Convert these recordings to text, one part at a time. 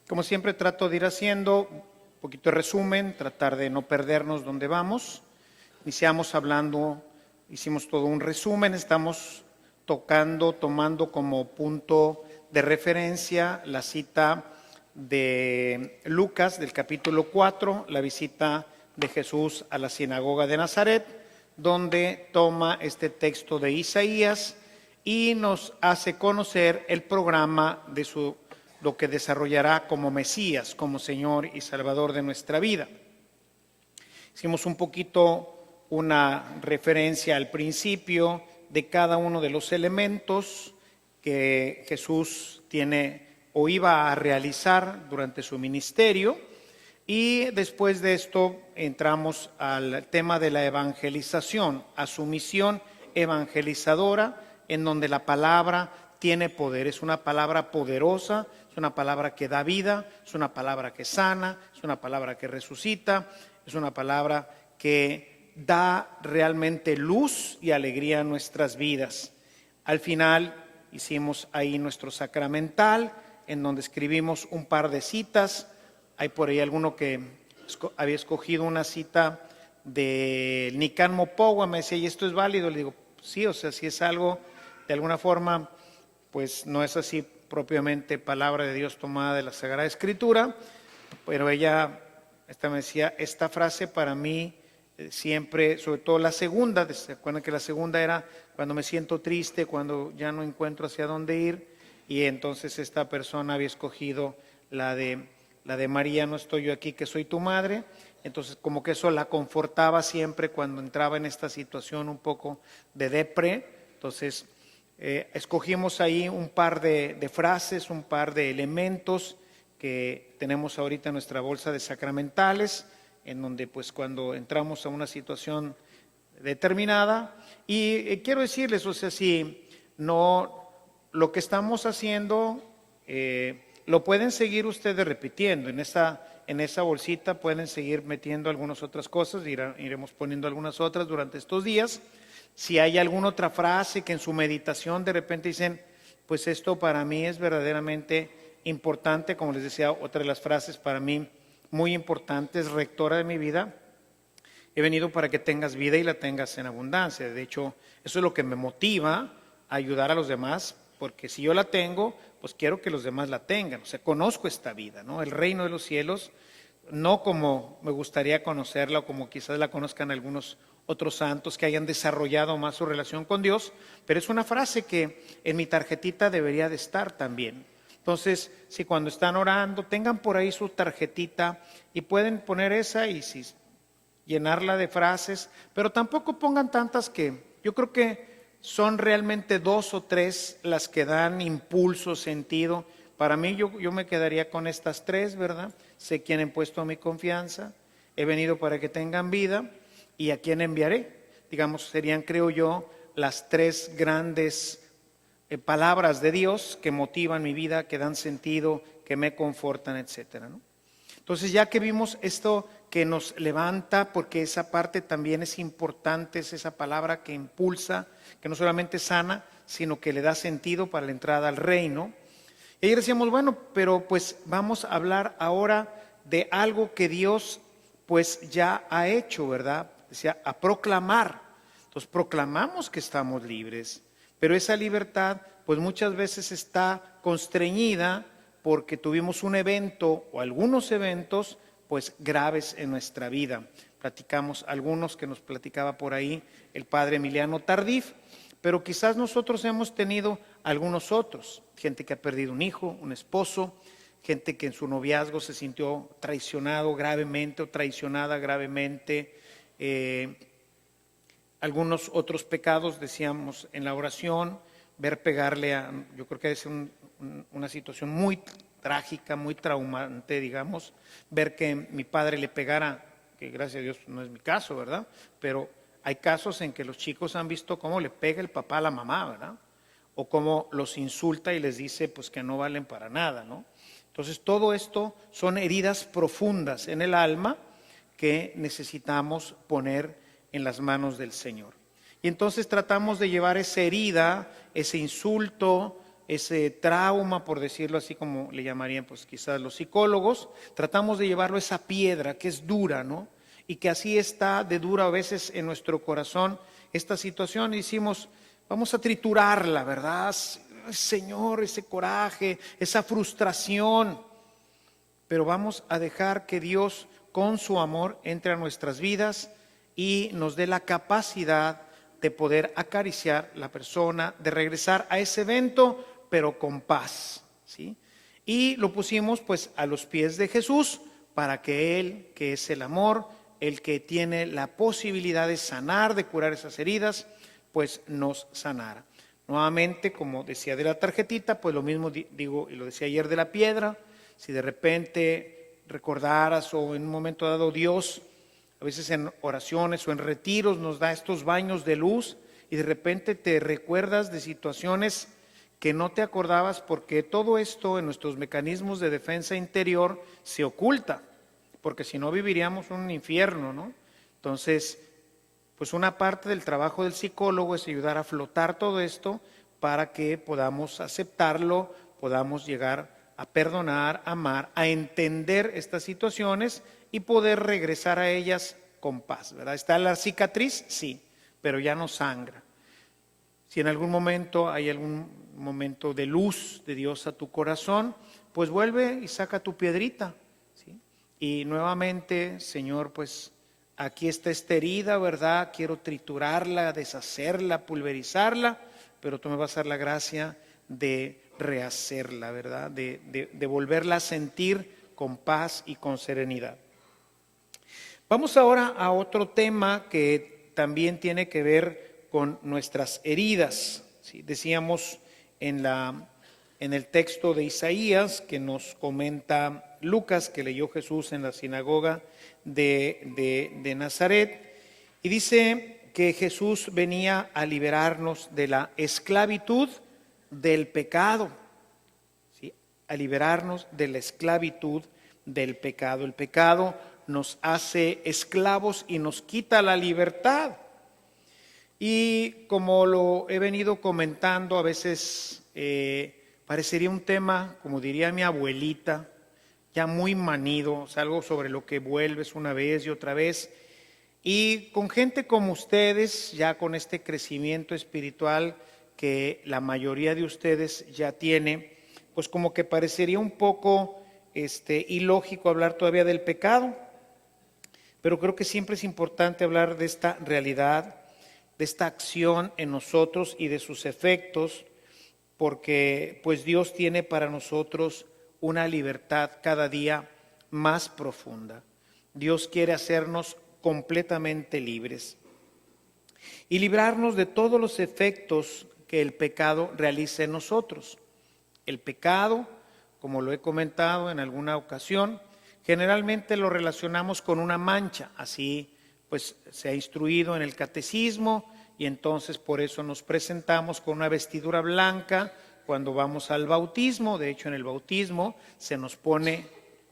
Como siempre trato de ir haciendo un poquito de resumen, tratar de no perdernos donde vamos. Iniciamos hablando, hicimos todo un resumen, estamos tomando como punto de referencia la cita de Lucas del capítulo 4, la visita de Jesús a la sinagoga de Nazaret, donde toma este texto de Isaías y nos hace conocer el programa de lo que desarrollará como Mesías, como Señor y Salvador de nuestra vida. Hicimos un poquito una referencia al principio de cada uno de los elementos que Jesús tiene o iba a realizar durante su ministerio, y después de esto entramos al tema de la evangelización, a su misión evangelizadora, en donde la palabra tiene poder, es una palabra poderosa, es una palabra que da vida, es una palabra que sana, es una palabra que resucita, es una palabra que da realmente luz y alegría a nuestras vidas. Al final hicimos ahí nuestro sacramental, en donde escribimos un par de citas. Hay por ahí alguno que había escogido una cita de Nicán Mopogua, me decía, ¿y esto es válido? Le digo, sí, o sea, si es algo, de alguna forma, pues no es así propiamente palabra de Dios tomada de la Sagrada Escritura, pero ella me decía, esta frase para mí siempre, sobre todo la segunda, ¿se acuerdan que la segunda era cuando me siento triste, cuando ya no encuentro hacia dónde ir? Y entonces esta persona había escogido la de María, no estoy yo aquí, que soy tu madre. Entonces como que eso la confortaba siempre cuando entraba en esta situación un poco de depre. Entonces escogimos ahí un par de frases, un par de elementos que tenemos ahorita en nuestra bolsa de sacramentales, en donde pues cuando entramos a una situación determinada, y quiero decirles, o sea, si no, lo que estamos haciendo lo pueden seguir ustedes repitiendo, en esa bolsita pueden seguir metiendo algunas otras cosas, iremos poniendo algunas otras durante estos días. Si hay alguna otra frase que en su meditación de repente dicen, pues esto para mí es verdaderamente importante, como les decía, otra de las frases para mí muy importantes, rectora de mi vida, he venido para que tengas vida y la tengas en abundancia. De hecho, eso es lo que me motiva a ayudar a los demás, porque si yo la tengo, pues quiero que los demás la tengan. O sea, conozco esta vida, ¿no? El reino de los cielos, no como me gustaría conocerla o como quizás la conozcan algunos otros santos que hayan desarrollado más su relación con Dios, pero es una frase que en mi tarjetita debería de estar también. Entonces, si cuando están orando, tengan por ahí su tarjetita y pueden poner esa y si llenarla de frases, pero tampoco pongan tantas que yo creo que son realmente 2 o 3 las que dan impulso, sentido. Para mí yo me quedaría con estas 3, ¿verdad? Sé quién he puesto mi confianza, he venido para que tengan vida y a quién enviaré. Digamos, serían, creo yo, las 3 grandes palabras de Dios que motivan mi vida, que dan sentido, que me confortan, etcétera, ¿no? Entonces, ya que vimos esto que nos levanta, porque esa parte también es importante, es esa palabra que impulsa, que no solamente sana, sino que le da sentido para la entrada al reino. Y ahí decíamos, bueno, pero pues vamos a hablar ahora de algo que Dios pues ya ha hecho, ¿verdad? Decía, a proclamar. Entonces proclamamos que estamos libres, pero esa libertad pues muchas veces está constreñida porque tuvimos un evento o algunos eventos pues graves en nuestra vida. Platicamos algunos que nos platicaba por ahí el padre Emiliano Tardif, pero quizás nosotros hemos tenido algunos otros, gente que ha perdido un hijo, un esposo, gente que en su noviazgo se sintió traicionado gravemente o traicionada gravemente, algunos otros pecados, decíamos en la oración, ver pegarle a, yo creo que es una situación muy trágica, muy traumante, digamos, ver que mi padre le pegara, que gracias a Dios no es mi caso, ¿verdad? Pero hay casos en que los chicos han visto cómo le pega el papá a la mamá, ¿verdad? O cómo los insulta y les dice pues que no valen para nada, ¿no? Entonces todo esto son heridas profundas en el alma que necesitamos poner en las manos del Señor. Y entonces tratamos de llevar esa herida, ese insulto, ese trauma, por decirlo así como le llamarían pues quizás los psicólogos, tratamos de llevarlo a esa piedra que es dura, ¿no? Y que así está de dura a veces en nuestro corazón esta situación y decimos, vamos a triturarla, ¿verdad? Señor, ese coraje, esa frustración, pero vamos a dejar que Dios con su amor entre a nuestras vidas y nos dé la capacidad de poder acariciar la persona, de regresar a ese evento, pero con paz, ¿sí? Y lo pusimos pues a los pies de Jesús para que Él, que es el amor, el que tiene la posibilidad de sanar, de curar esas heridas, pues nos sanara. Nuevamente, como decía de la tarjetita, pues lo mismo digo y lo decía ayer de la piedra. Si de repente recordaras o en un momento dado Dios, a veces en oraciones o en retiros nos da estos baños de luz y de repente te recuerdas de situaciones que no te acordabas porque todo esto en nuestros mecanismos de defensa interior se oculta, porque si no viviríamos un infierno, ¿no? Entonces, pues una parte del trabajo del psicólogo es ayudar a flotar todo esto para que podamos aceptarlo, podamos llegar a perdonar, a amar, a entender estas situaciones y poder regresar a ellas con paz, ¿verdad? ¿Está la cicatriz? Sí, pero ya no sangra. Si en algún momento hay algún momento de luz de Dios a tu corazón, pues vuelve y saca tu piedrita, ¿sí? Y nuevamente, Señor, pues aquí está esta herida, ¿verdad? Quiero triturarla, deshacerla, pulverizarla, pero tú me vas a dar la gracia de rehacerla, ¿verdad? De volverla a sentir con paz y con serenidad. Vamos ahora a otro tema que también tiene que ver con nuestras heridas, ¿sí? Decíamos en el texto de Isaías que nos comenta Lucas, que leyó Jesús en la sinagoga de Nazaret, y dice que Jesús venía a liberarnos de la esclavitud del pecado, ¿sí? A liberarnos de la esclavitud del pecado. El pecado nos hace esclavos y nos quita la libertad. Y como lo he venido comentando, a veces parecería un tema, como diría mi abuelita, ya muy manido, o sea, algo sobre lo que vuelves una vez y otra vez. Y con gente como ustedes, ya con este crecimiento espiritual que la mayoría de ustedes ya tiene, pues como que parecería un poco ilógico hablar todavía del pecado. Pero creo que siempre es importante hablar de esta realidad, de esta acción en nosotros y de sus efectos, porque pues Dios tiene para nosotros una libertad cada día más profunda. Dios quiere hacernos completamente libres y librarnos de todos los efectos que el pecado realiza en nosotros. El pecado, como lo he comentado en alguna ocasión, generalmente lo relacionamos con una mancha, así pues se ha instruido en el catecismo y entonces por eso nos presentamos con una vestidura blanca cuando vamos al bautismo. De hecho, en el bautismo se nos pone,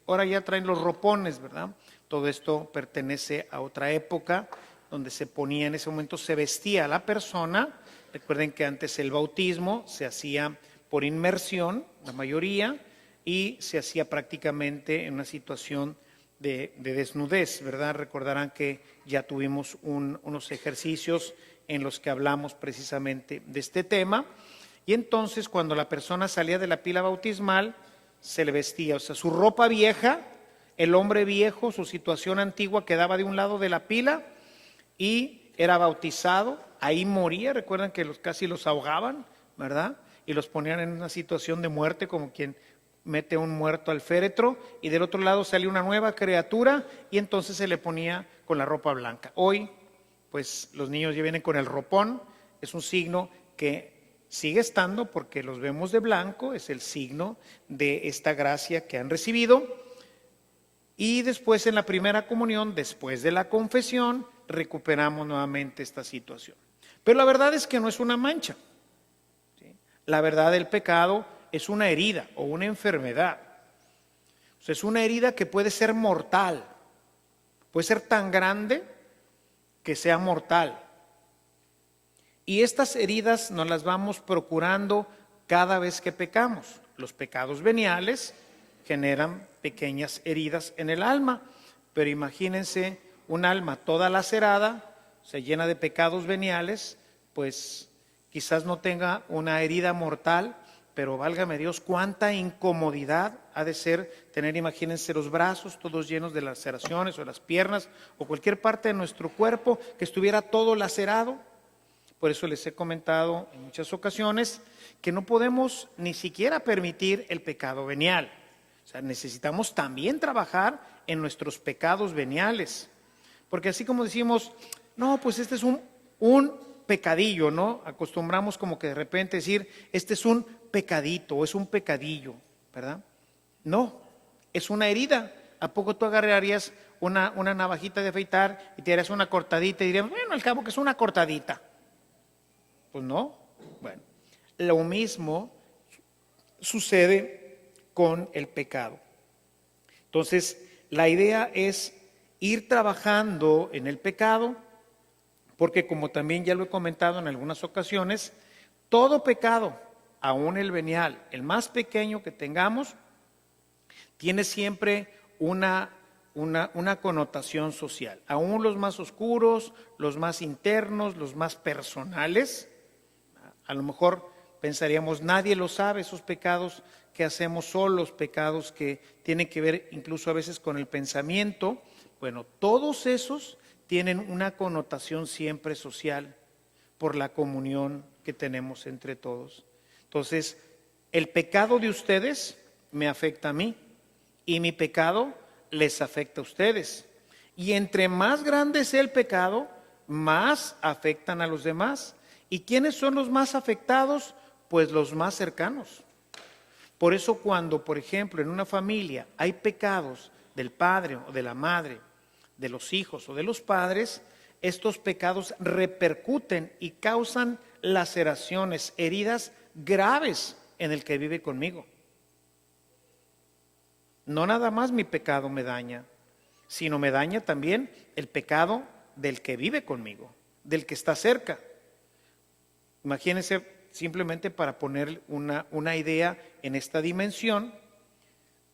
ahora ya traen los ropones, ¿verdad? Todo esto pertenece a otra época donde se ponía, en ese momento se vestía a la persona. Recuerden que antes el bautismo se hacía por inmersión, la mayoría, y se hacía prácticamente en una situación de desnudez, ¿verdad? Recordarán que ya tuvimos unos ejercicios en los que hablamos precisamente de este tema. Y entonces cuando la persona salía de la pila bautismal, se le vestía, o sea, su ropa vieja, el hombre viejo, su situación antigua quedaba de un lado de la pila y era bautizado, ahí moría. Recuerdan que casi los ahogaban, ¿verdad? Y los ponían en una situación de muerte, como quien mete un muerto al féretro, y del otro lado salía una nueva criatura y entonces se le ponía con la ropa blanca. Hoy, pues los niños ya vienen con el ropón, es un signo que sigue estando porque los vemos de blanco, es el signo de esta gracia que han recibido. Y después en la primera comunión, después de la confesión, recuperamos nuevamente esta situación. Pero la verdad es que no es una mancha, ¿sí? La verdad del pecado es una herida o una enfermedad. O sea, es una herida que puede ser mortal, puede ser tan grande que sea mortal. Y estas heridas nos las vamos procurando cada vez que pecamos. Los pecados veniales generan pequeñas heridas en el alma, pero imagínense un alma toda lacerada, se llena de pecados veniales, pues quizás no tenga una herida mortal, pero válgame Dios, cuánta incomodidad ha de ser tener, imagínense, los brazos todos llenos de laceraciones, o las piernas, o cualquier parte de nuestro cuerpo que estuviera todo lacerado. Por eso les he comentado en muchas ocasiones que no podemos ni siquiera permitir el pecado venial. O sea, necesitamos también trabajar en nuestros pecados veniales. Porque así como decimos, no, pues este es un pecadillo, ¿no? Acostumbramos como que de repente decir, este es un pecadito o es un pecadillo, ¿verdad? No, es una herida. ¿A poco tú agarrarías una navajita de afeitar y te harías una cortadita y dirías, bueno, al cabo que es una cortadita? Pues no. Bueno, lo mismo sucede con el pecado. Entonces, la idea es ir trabajando en el pecado, porque como también ya lo he comentado en algunas ocasiones, todo pecado, aún el venial, el más pequeño que tengamos, tiene siempre una connotación social. Aún los más oscuros, los más internos, los más personales, a lo mejor pensaríamos, nadie lo sabe, esos pecados que hacemos solos, pecados que tienen que ver incluso a veces con el pensamiento. Bueno, todos esos tienen una connotación siempre social por la comunión que tenemos entre todos. Entonces, el pecado de ustedes me afecta a mí y mi pecado les afecta a ustedes. Y entre más grande sea el pecado, más afectan a los demás. ¿Y quiénes son los más afectados? Pues los más cercanos. Por eso cuando, por ejemplo, en una familia hay pecados del padre o de la madre, de los hijos o de los padres, estos pecados repercuten y causan laceraciones, heridas graves en el que vive conmigo. No nada más mi pecado me daña, sino me daña también el pecado del que vive conmigo, del que está cerca. Imagínense, simplemente para poner una idea en esta dimensión,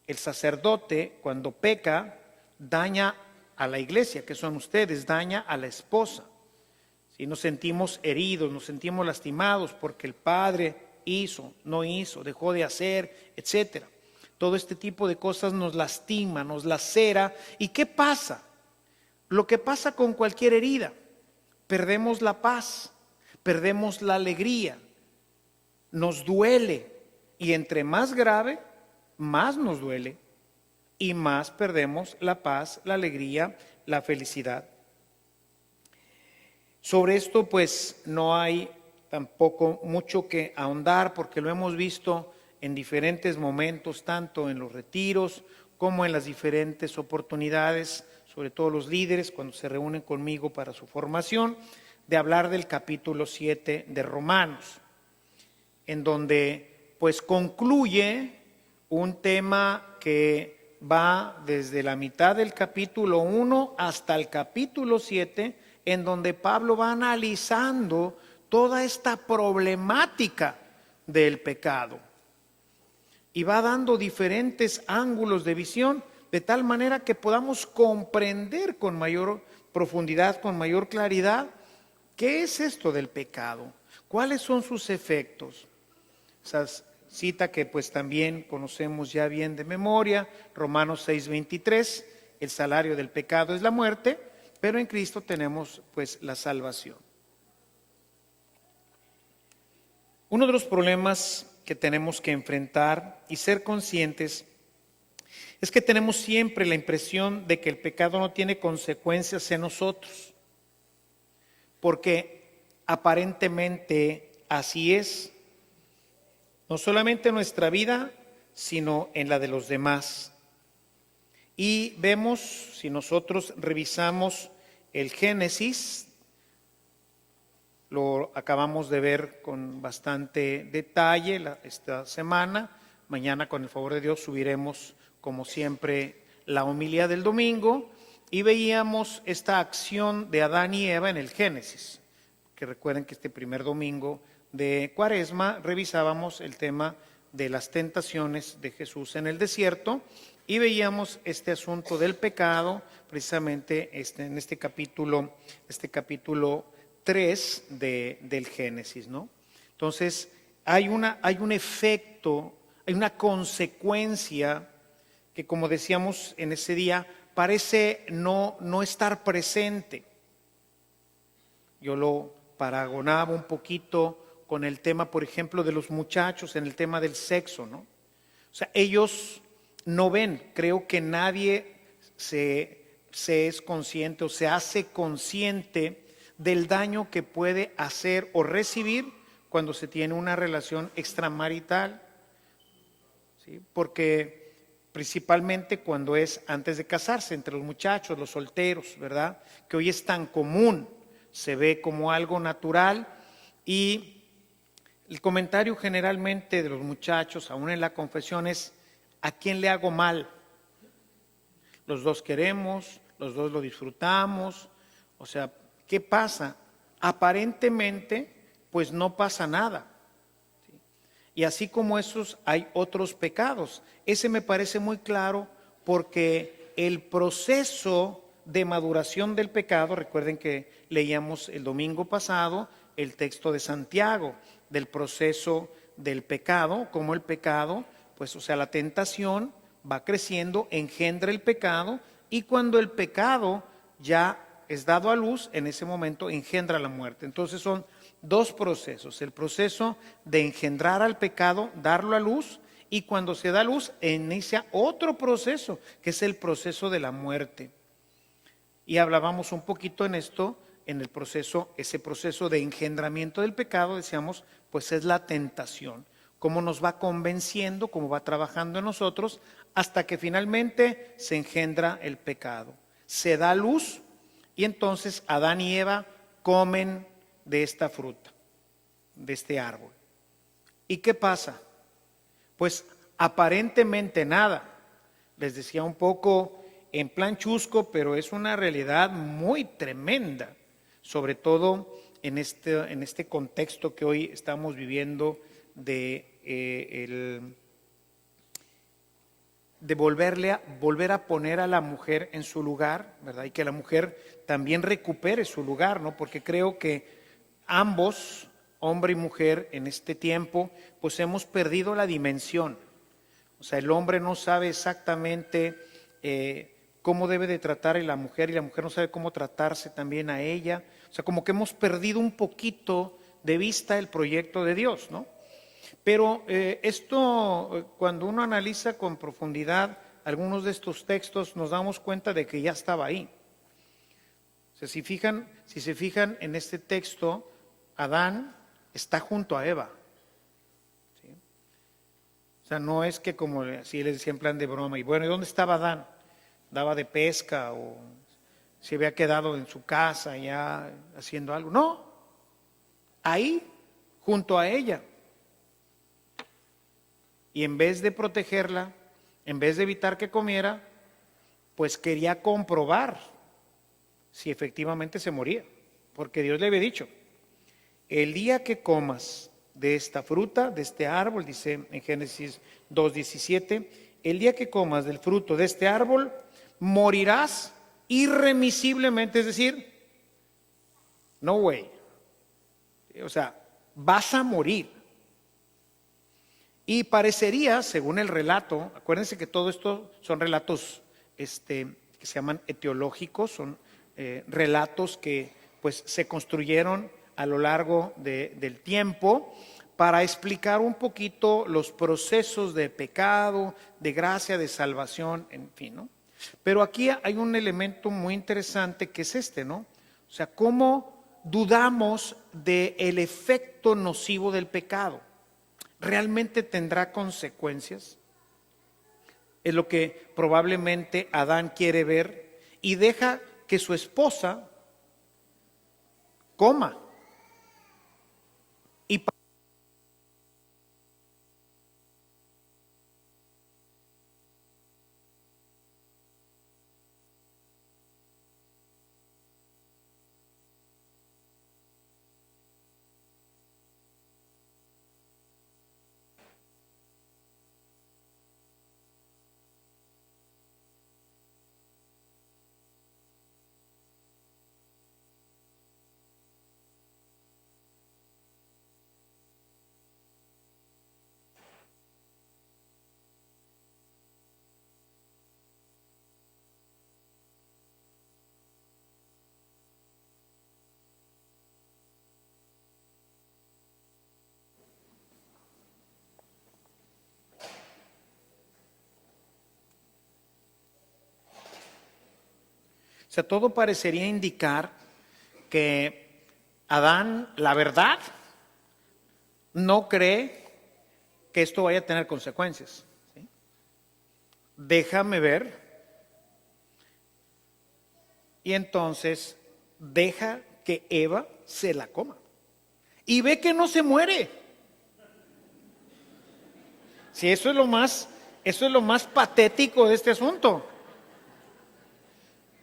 el sacerdote cuando peca daña a la iglesia, que son ustedes, daña a la esposa. Si nos sentimos heridos, nos sentimos lastimados porque el padre hizo, no hizo, dejó de hacer, etcétera. Todo este tipo de cosas nos lastima, nos lacera. ¿Y qué pasa? Lo que pasa con cualquier herida, perdemos la paz, perdemos la alegría, nos duele, y entre más grave, más nos duele y más perdemos la paz, la alegría, la felicidad. Sobre esto pues no hay tampoco mucho que ahondar, porque lo hemos visto en diferentes momentos, tanto en los retiros como en las diferentes oportunidades, sobre todo los líderes cuando se reúnen conmigo para su formación, de hablar del capítulo 7 de Romanos, en donde pues concluye un tema que va desde la mitad del capítulo 1 hasta el capítulo 7, en donde Pablo va analizando toda esta problemática del pecado y va dando diferentes ángulos de visión, de tal manera que podamos comprender con mayor profundidad, con mayor claridad, ¿qué es esto del pecado? ¿Cuáles son sus efectos? Esa cita que pues también conocemos ya bien de memoria, Romanos 6:23, el salario del pecado es la muerte, pero en Cristo tenemos pues la salvación. Uno de los problemas que tenemos que enfrentar y ser conscientes es que tenemos siempre la impresión de que el pecado no tiene consecuencias en nosotros, porque aparentemente así es, no solamente en nuestra vida, sino en la de los demás. Y vemos, si nosotros revisamos el Génesis, lo acabamos de ver con bastante detalle esta semana. Mañana, con el favor de Dios, subiremos, como siempre, la homilía del domingo. y veíamos esta acción de Adán y Eva en el Génesis, que recuerden que este primer domingo de Cuaresma revisábamos el tema de las tentaciones de Jesús en el desierto y veíamos este asunto del pecado precisamente en este capítulo 3 del Génesis, ¿no? Entonces, hay un efecto, hay una consecuencia que, como decíamos en ese día, parece no estar presente. Yo lo paragonaba un poquito con el tema, por ejemplo, de los muchachos, en el tema del sexo, ¿no? O sea, ellos no ven, creo que nadie se es consciente o se hace consciente del daño que puede hacer o recibir cuando se tiene una relación extramarital, ¿sí? Porque principalmente cuando es antes de casarse, entre los muchachos, los solteros, ¿verdad? Que hoy es tan común, se ve como algo natural y el comentario generalmente de los muchachos, aún en la confesión, es: ¿a quién le hago mal? Los dos queremos, los dos lo disfrutamos, o sea, ¿qué pasa? Aparentemente, pues no pasa nada. ¿Sí? Y así como esos, hay otros pecados. Ese me parece muy claro porque el proceso de maduración del pecado, recuerden que leíamos el domingo pasado el texto de Santiago, del proceso del pecado, como el pecado, pues o sea, la tentación va creciendo, engendra el pecado, y cuando el pecado ya es dado a luz, en ese momento engendra la muerte. Entonces son dos procesos: el proceso de engendrar al pecado, darlo a luz, y cuando se da a luz inicia otro proceso, que es el proceso de la muerte. Y hablábamos un poquito en esto, en el proceso, ese proceso de engendramiento del pecado, decíamos, pues es la tentación, cómo nos va convenciendo, cómo va trabajando en nosotros, hasta que finalmente se engendra el pecado. Se da luz y entonces Adán y Eva comen de esta fruta, de este árbol. ¿Y qué pasa? Pues aparentemente nada. Les decía un poco en plan chusco, pero es una realidad muy tremenda, sobre todo en este contexto que hoy estamos viviendo de volver a poner a la mujer en su lugar, ¿verdad? Y que la mujer también recupere su lugar, ¿no? Porque creo que ambos, hombre y mujer, en este tiempo, pues hemos perdido la dimensión. O sea, el hombre no sabe exactamente cómo debe de tratar a la mujer, y la mujer no sabe cómo tratarse también a ella. O sea, como que hemos perdido un poquito de vista el proyecto de Dios, ¿no? Pero esto, cuando uno analiza con profundidad algunos de estos textos, nos damos cuenta de que ya estaba ahí. O sea, si se fijan en este texto, Adán está junto a Eva. ¿Sí? O sea, no es que como si les decía en plan de broma, y bueno, ¿y dónde estaba Adán? ¿Daba de pesca o se había quedado en su casa ya haciendo algo? No, ahí, junto a ella. Y en vez de protegerla, en vez de evitar que comiera, pues quería comprobar si efectivamente se moría. Porque Dios le había dicho: el día que comas de esta fruta, de este árbol, dice en Génesis 2:17, el día que comas del fruto de este árbol, morirás irremisiblemente, es decir, no way. O sea, vas a morir. Y parecería, según el relato, acuérdense que todo esto son relatos que se llaman etiológicos, son relatos que pues se construyeron a lo largo del tiempo para explicar un poquito los procesos de pecado, de gracia, de salvación, en fin, ¿no? Pero aquí hay un elemento muy interesante que es ¿no? O sea, cómo dudamos del efecto nocivo del pecado. ¿Realmente tendrá consecuencias? Es lo que probablemente Adán quiere ver, y deja que su esposa coma. Y sea, todo parecería indicar que Adán, la verdad, no cree que esto vaya a tener consecuencias, ¿sí? Déjame ver. Y entonces deja que Eva se la coma. Y ve que no se muere. Sí, eso es lo más patético de este asunto.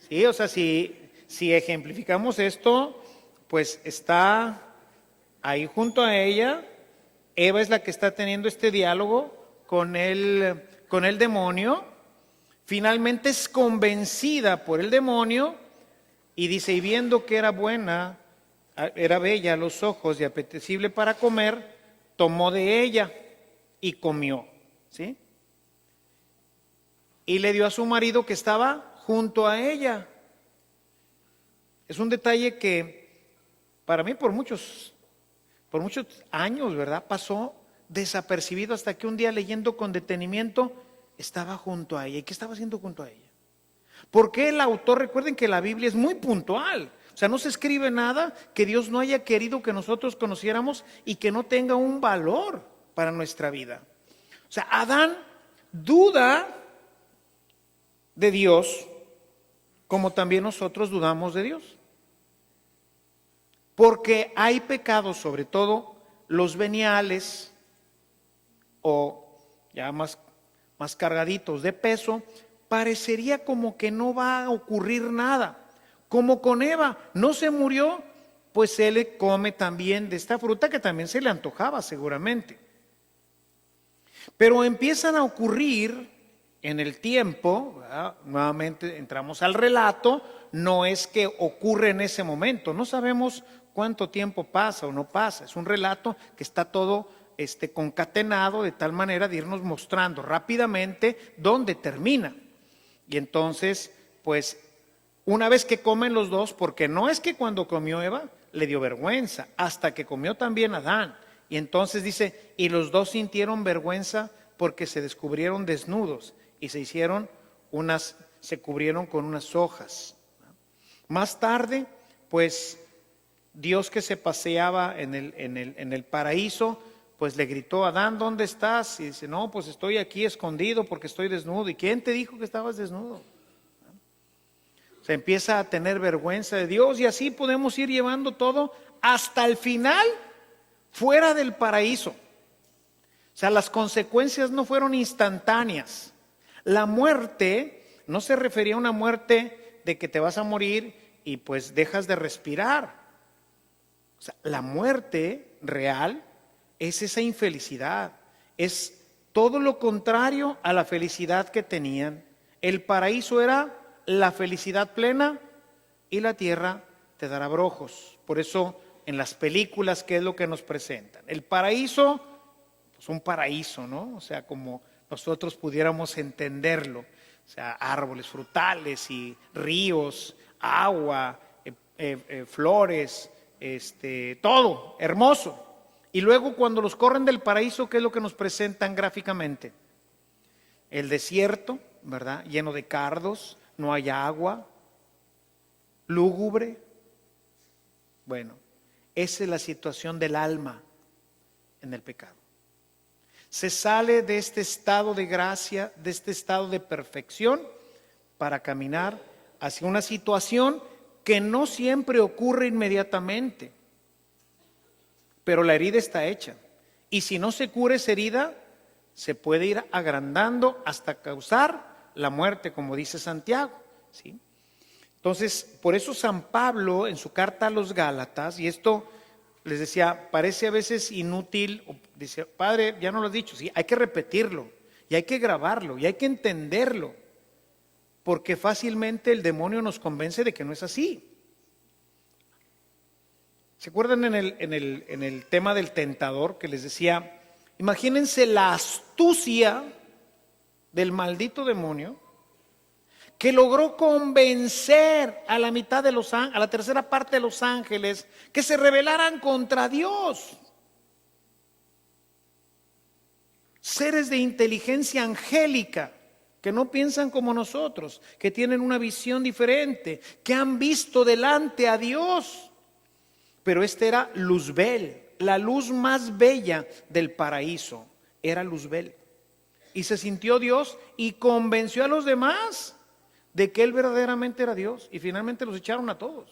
Sí, o sea, si ejemplificamos esto, pues está ahí junto a ella. Eva es la que está teniendo este diálogo con el demonio. Finalmente es convencida por el demonio y dice, y viendo que era buena, era bella a los ojos y apetecible para comer, tomó de ella y comió, ¿sí? Y le dio a su marido que estaba junto a ella. Es un detalle que para mí por muchos años, ¿verdad? Pasó desapercibido hasta que un día, leyendo con detenimiento, estaba junto a ella. ¿Y qué estaba haciendo junto a ella? Porque el autor, recuerden que la Biblia es muy puntual. O sea, no se escribe nada que Dios no haya querido que nosotros conociéramos y que no tenga un valor para nuestra vida. O sea, Adán duda de Dios como también nosotros dudamos de Dios. Porque hay pecados, sobre todo los veniales o ya más cargaditos de peso, parecería como que no va a ocurrir nada. Como con Eva, no se murió, pues él come también de esta fruta que también se le antojaba seguramente. Pero empiezan a ocurrir en el tiempo, ¿verdad? Nuevamente entramos al relato, no es que ocurre en ese momento, no sabemos cuánto tiempo pasa o no pasa, es un relato que está todo concatenado de tal manera de irnos mostrando rápidamente dónde termina. Y entonces, pues, una vez que comen los dos, porque no es que cuando comió Eva le dio vergüenza, hasta que comió también Adán. Y entonces dice, y los dos sintieron vergüenza porque se descubrieron desnudos y se cubrieron con unas hojas. Más tarde, pues, Dios, que se paseaba en el paraíso, pues le gritó a Adán, ¿dónde estás? Y dice, no, pues estoy aquí escondido porque estoy desnudo. ¿Y quién te dijo que estabas desnudo? Se empieza a tener vergüenza de Dios y así podemos ir llevando todo hasta el final, fuera del paraíso. O sea, las consecuencias no fueron instantáneas. La muerte no se refería a una muerte de que te vas a morir y pues dejas de respirar. O sea, la muerte real es esa infelicidad, es todo lo contrario a la felicidad que tenían. El paraíso era la felicidad plena y la tierra te dará brojos. Por eso en las películas, ¿qué es lo que nos presentan? El paraíso, pues un paraíso, ¿no? O sea, como nosotros pudiéramos entenderlo. O sea, árboles frutales y ríos, agua, flores, todo hermoso. Y luego cuando los corren del paraíso, ¿qué es lo que nos presentan gráficamente? El desierto, ¿verdad? Lleno de cardos, no hay agua, lúgubre. Bueno, esa es la situación del alma en el pecado. Se sale de este estado de gracia, de este estado de perfección, para caminar hacia una situación que no siempre ocurre inmediatamente. Pero la herida está hecha. Y si no se cura esa herida, se puede ir agrandando hasta causar la muerte, como dice Santiago, ¿sí? Entonces, por eso San Pablo, en su carta a los Gálatas, y esto les decía, parece a veces inútil, dice, padre, ya no lo has dicho, sí, hay que repetirlo, y hay que grabarlo, y hay que entenderlo, porque fácilmente el demonio nos convence de que no es así. ¿Se acuerdan en el tema del tentador que les decía? Imagínense la astucia del maldito demonio que logró convencer a la mitad de a la tercera parte de los ángeles que se rebelaran contra Dios. Seres de inteligencia angélica que no piensan como nosotros, que tienen una visión diferente, que han visto delante a Dios. Pero este era Luzbel, la luz más bella del paraíso, era Luzbel. Y se sintió Dios y convenció a los demás de que él verdaderamente era Dios. Y finalmente los echaron a todos.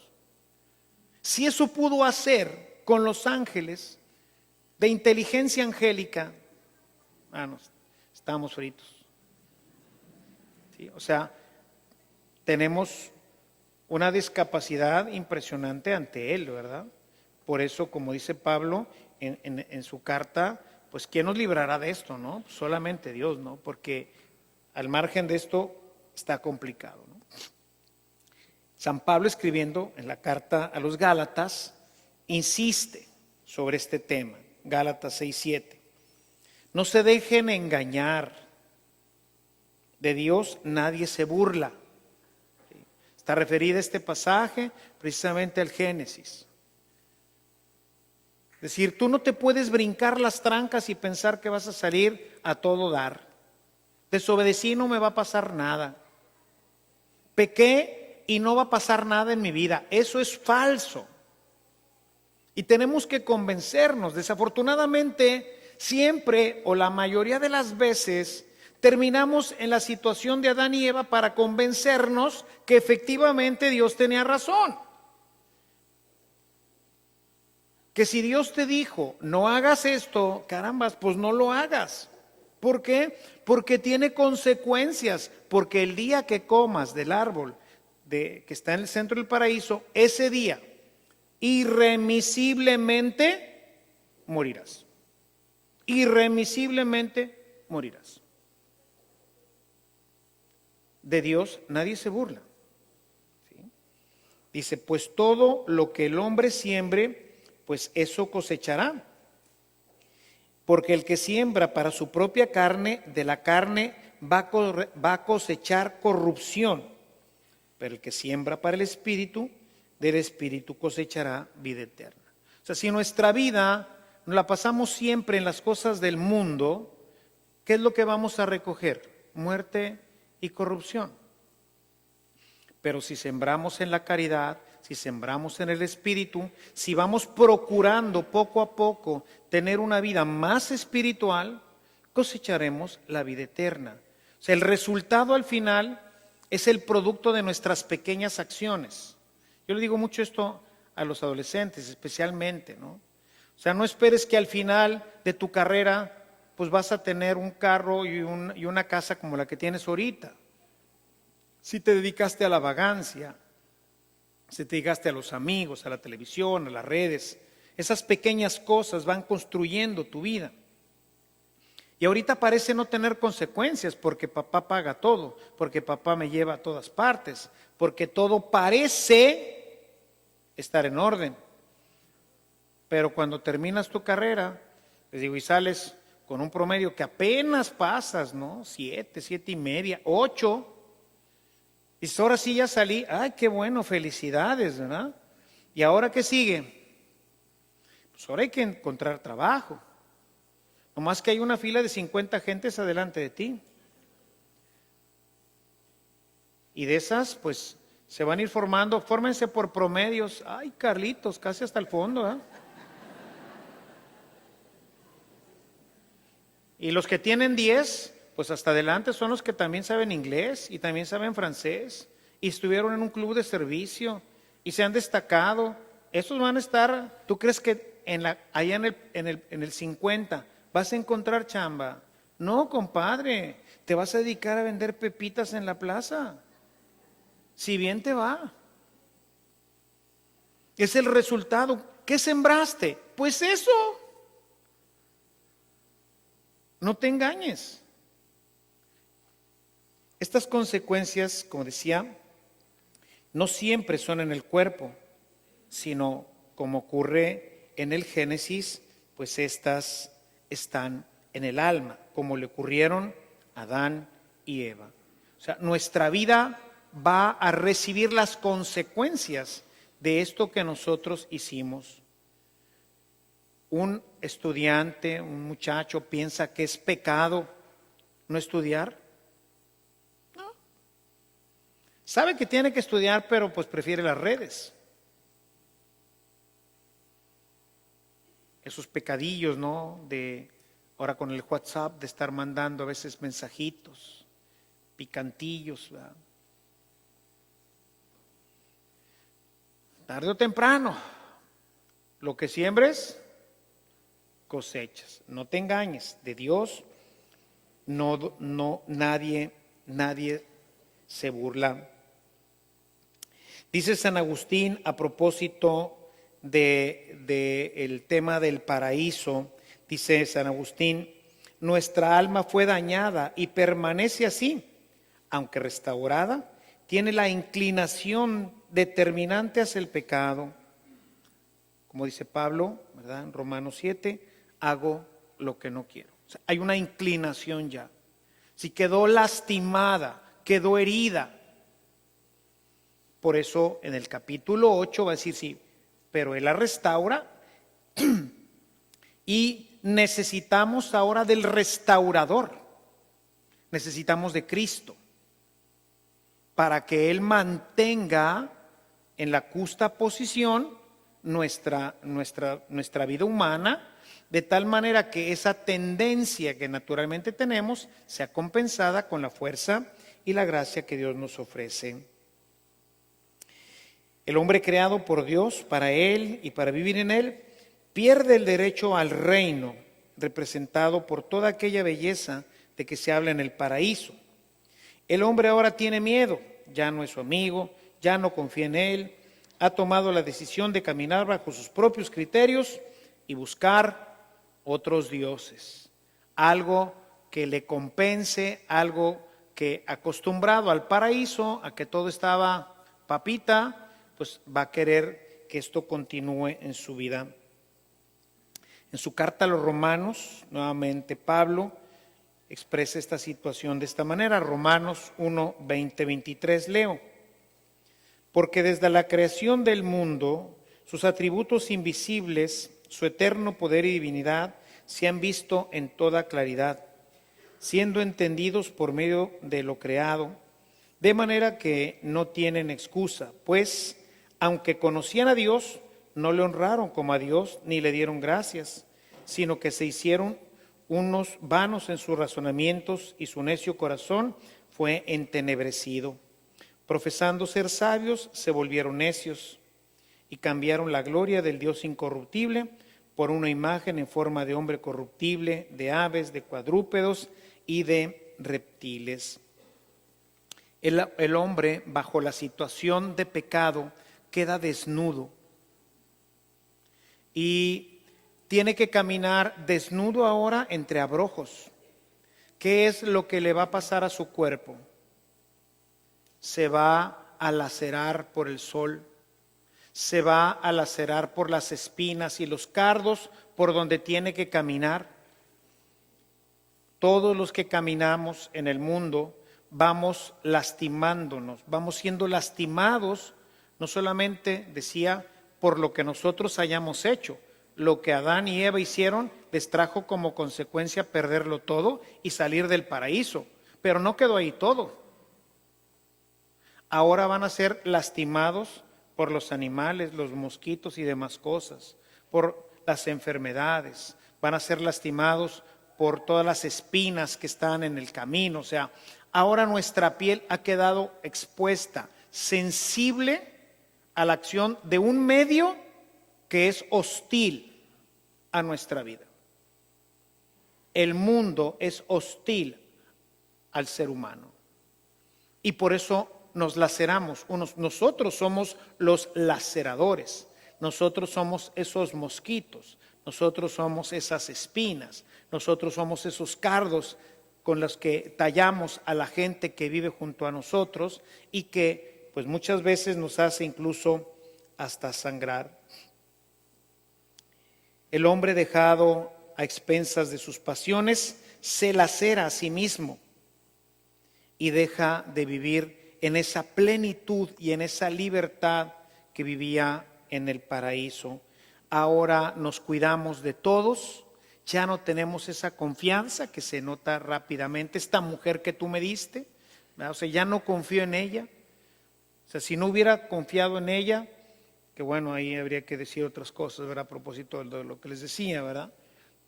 Si eso pudo hacer con los ángeles de inteligencia angélica, estamos fritos. ¿Sí? O sea, tenemos una discapacidad impresionante ante él, ¿verdad? Por eso, como dice Pablo en su carta, pues ¿quién nos librará de esto, no? Solamente Dios, ¿no? Porque al margen de esto está complicado, ¿no? San Pablo, escribiendo en la carta a los Gálatas, insiste sobre este tema. Gálatas 6:7. No se dejen engañar. De Dios nadie se burla. Está referida este pasaje precisamente al Génesis. Es decir, tú no te puedes brincar las trancas y pensar que vas a salir a todo dar. Desobedecí, no me va a pasar nada. Pequé y no va a pasar nada en mi vida. Eso es falso. Y tenemos que convencernos. Desafortunadamente, siempre o la mayoría de las veces terminamos en la situación de Adán y Eva para convencernos que efectivamente Dios tenía razón. Que si Dios te dijo, no hagas esto, carambas, pues no lo hagas. ¿Por qué? Porque tiene consecuencias, porque el día que comas del árbol que está en el centro del paraíso, ese día, irremisiblemente morirás. Irremisiblemente morirás. De Dios nadie se burla. ¿Sí? Dice, pues todo lo que el hombre siembre, pues eso cosechará. Porque el que siembra para su propia carne, de la carne va a cosechar corrupción. Pero el que siembra para el Espíritu, del Espíritu cosechará vida eterna. O sea, si nuestra vida nos la pasamos siempre en las cosas del mundo, ¿qué es lo que vamos a recoger? Muerte y corrupción. Pero si sembramos en la caridad, si sembramos en el Espíritu, si vamos procurando poco a poco tener una vida más espiritual, cosecharemos la vida eterna. O sea, el resultado al final es el producto de nuestras pequeñas acciones. Yo le digo mucho esto a los adolescentes especialmente, ¿no? O sea, no esperes que al final de tu carrera pues vas a tener un carro y una casa como la que tienes ahorita. Si te dedicaste a la vagancia, si te dedicaste a los amigos, a la televisión, a las redes, esas pequeñas cosas van construyendo tu vida. Y ahorita parece no tener consecuencias porque papá paga todo, porque papá me lleva a todas partes, porque todo parece estar en orden. Pero cuando terminas tu carrera, les digo, y sales con un promedio que apenas pasas, ¿no? 7, 7.5, 8. Y ahora sí ya salí, ¡ay, qué bueno! Felicidades, ¿verdad? ¿Y ahora qué sigue? Pues ahora hay que encontrar trabajo. Nomás que hay una fila de 50 gentes adelante de ti. Y de esas, pues, se van a ir formando, fórmense por promedios. ¡Ay, Carlitos! Casi hasta el fondo, ¿eh? Y los que tienen 10, pues hasta adelante son los que también saben inglés y también saben francés y estuvieron en un club de servicio y se han destacado. Esos van a estar, ¿tú crees que allá en el 50 vas a encontrar chamba? No, compadre, te vas a dedicar a vender pepitas en la plaza. Si bien te va. Es el resultado. ¿Qué sembraste? Pues eso. No te engañes. Estas consecuencias, como decía, no siempre son en el cuerpo, sino como ocurre en el Génesis, pues estas están en el alma, como le ocurrieron a Adán y Eva. O sea, nuestra vida va a recibir las consecuencias de esto que nosotros hicimos. Un estudiante, un muchacho piensa que es pecado no estudiar. Sabe que tiene que estudiar, pero pues prefiere las redes. Esos pecadillos, ¿no? De ahora con el WhatsApp, de estar mandando a veces mensajitos, picantillos, ¿verdad? Tarde o temprano, lo que siembres, cosechas. No te engañes, de Dios nadie se burla. Dice San Agustín a propósito el tema del paraíso, dice San Agustín: nuestra alma fue dañada y permanece así, aunque restaurada, tiene la inclinación determinante hacia el pecado. Como dice Pablo, ¿verdad? En Romanos 7, hago lo que no quiero. O sea, hay una inclinación ya. Si quedó lastimada, quedó herida. Por eso en el capítulo 8 va a decir sí, pero Él la restaura y necesitamos ahora del restaurador. Necesitamos de Cristo para que Él mantenga en la justa posición nuestra vida humana, de tal manera que esa tendencia que naturalmente tenemos sea compensada con la fuerza y la gracia que Dios nos ofrece. El hombre creado por Dios para Él y para vivir en Él pierde el derecho al reino, representado por toda aquella belleza de que se habla en el paraíso. El hombre ahora tiene miedo, ya no es su amigo, ya no confía en Él, ha tomado la decisión de caminar bajo sus propios criterios y buscar otros dioses, algo que le compense, algo que acostumbrado al paraíso, a que todo estaba papita, pues va a querer que esto continúe en su vida. En su carta a los Romanos, nuevamente Pablo expresa esta situación de esta manera. Romanos 1, 20, 23 leo: porque desde la creación del mundo, sus atributos invisibles, su eterno poder y divinidad, se han visto en toda claridad, siendo entendidos por medio de lo creado, de manera que no tienen excusa, pues aunque conocían a Dios, no le honraron como a Dios ni le dieron gracias, sino que se hicieron unos vanos en sus razonamientos y su necio corazón fue entenebrecido. Profesando ser sabios, se volvieron necios y cambiaron la gloria del Dios incorruptible por una imagen en forma de hombre corruptible, de aves, de cuadrúpedos y de reptiles. El hombre, bajo la situación de pecado, queda desnudo y tiene que caminar desnudo ahora entre abrojos. ¿Qué es lo que le va a pasar a su cuerpo? Se va a lacerar por el sol, se va a lacerar por las espinas y los cardos por donde tiene que caminar. Todos los que caminamos en el mundo vamos lastimándonos, vamos siendo lastimados. No solamente, decía, por lo que nosotros hayamos hecho, lo que Adán y Eva hicieron les trajo como consecuencia perderlo todo y salir del paraíso, pero no quedó ahí todo. Ahora van a ser lastimados por los animales, los mosquitos y demás cosas, por las enfermedades, van a ser lastimados por todas las espinas que están en el camino. O sea, ahora nuestra piel ha quedado expuesta, sensible a la acción de un medio que es hostil a nuestra vida. El mundo es hostil al ser humano y por eso nos laceramos. Nosotros somos los laceradores, nosotros somos esos mosquitos, nosotros somos esas espinas, nosotros somos esos cardos con los que tallamos a la gente que vive junto a nosotros y que pues muchas veces nos hace incluso hasta sangrar. El hombre dejado a expensas de sus pasiones se lacera a sí mismo y deja de vivir en esa plenitud y en esa libertad que vivía en el paraíso. Ahora nos cuidamos de todos, ya no tenemos esa confianza que se nota rápidamente. Esta mujer que tú me diste, ¿verdad? O sea, ya no confío en ella. O sea, si no hubiera confiado en ella, que bueno, ahí habría que decir otras cosas, ¿verdad? A propósito de lo que les decía, ¿verdad?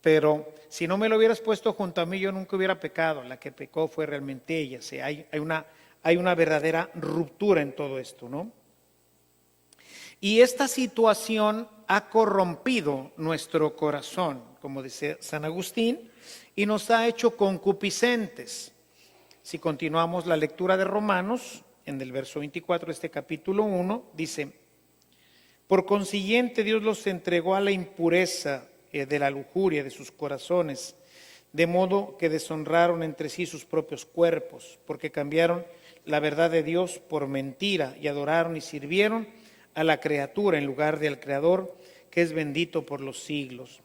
Pero si no me lo hubieras puesto junto a mí, yo nunca hubiera pecado. La que pecó fue realmente ella. O sea, hay una verdadera ruptura en todo esto, ¿no? Y esta situación ha corrompido nuestro corazón, como dice San Agustín, y nos ha hecho concupiscentes. Si continuamos la lectura de Romanos, en el verso 24 de este capítulo 1, dice: por consiguiente, Dios los entregó a la impureza de la lujuria de sus corazones, de modo que deshonraron entre sí sus propios cuerpos, porque cambiaron la verdad de Dios por mentira y adoraron y sirvieron a la criatura en lugar del Creador, que es bendito por los siglos.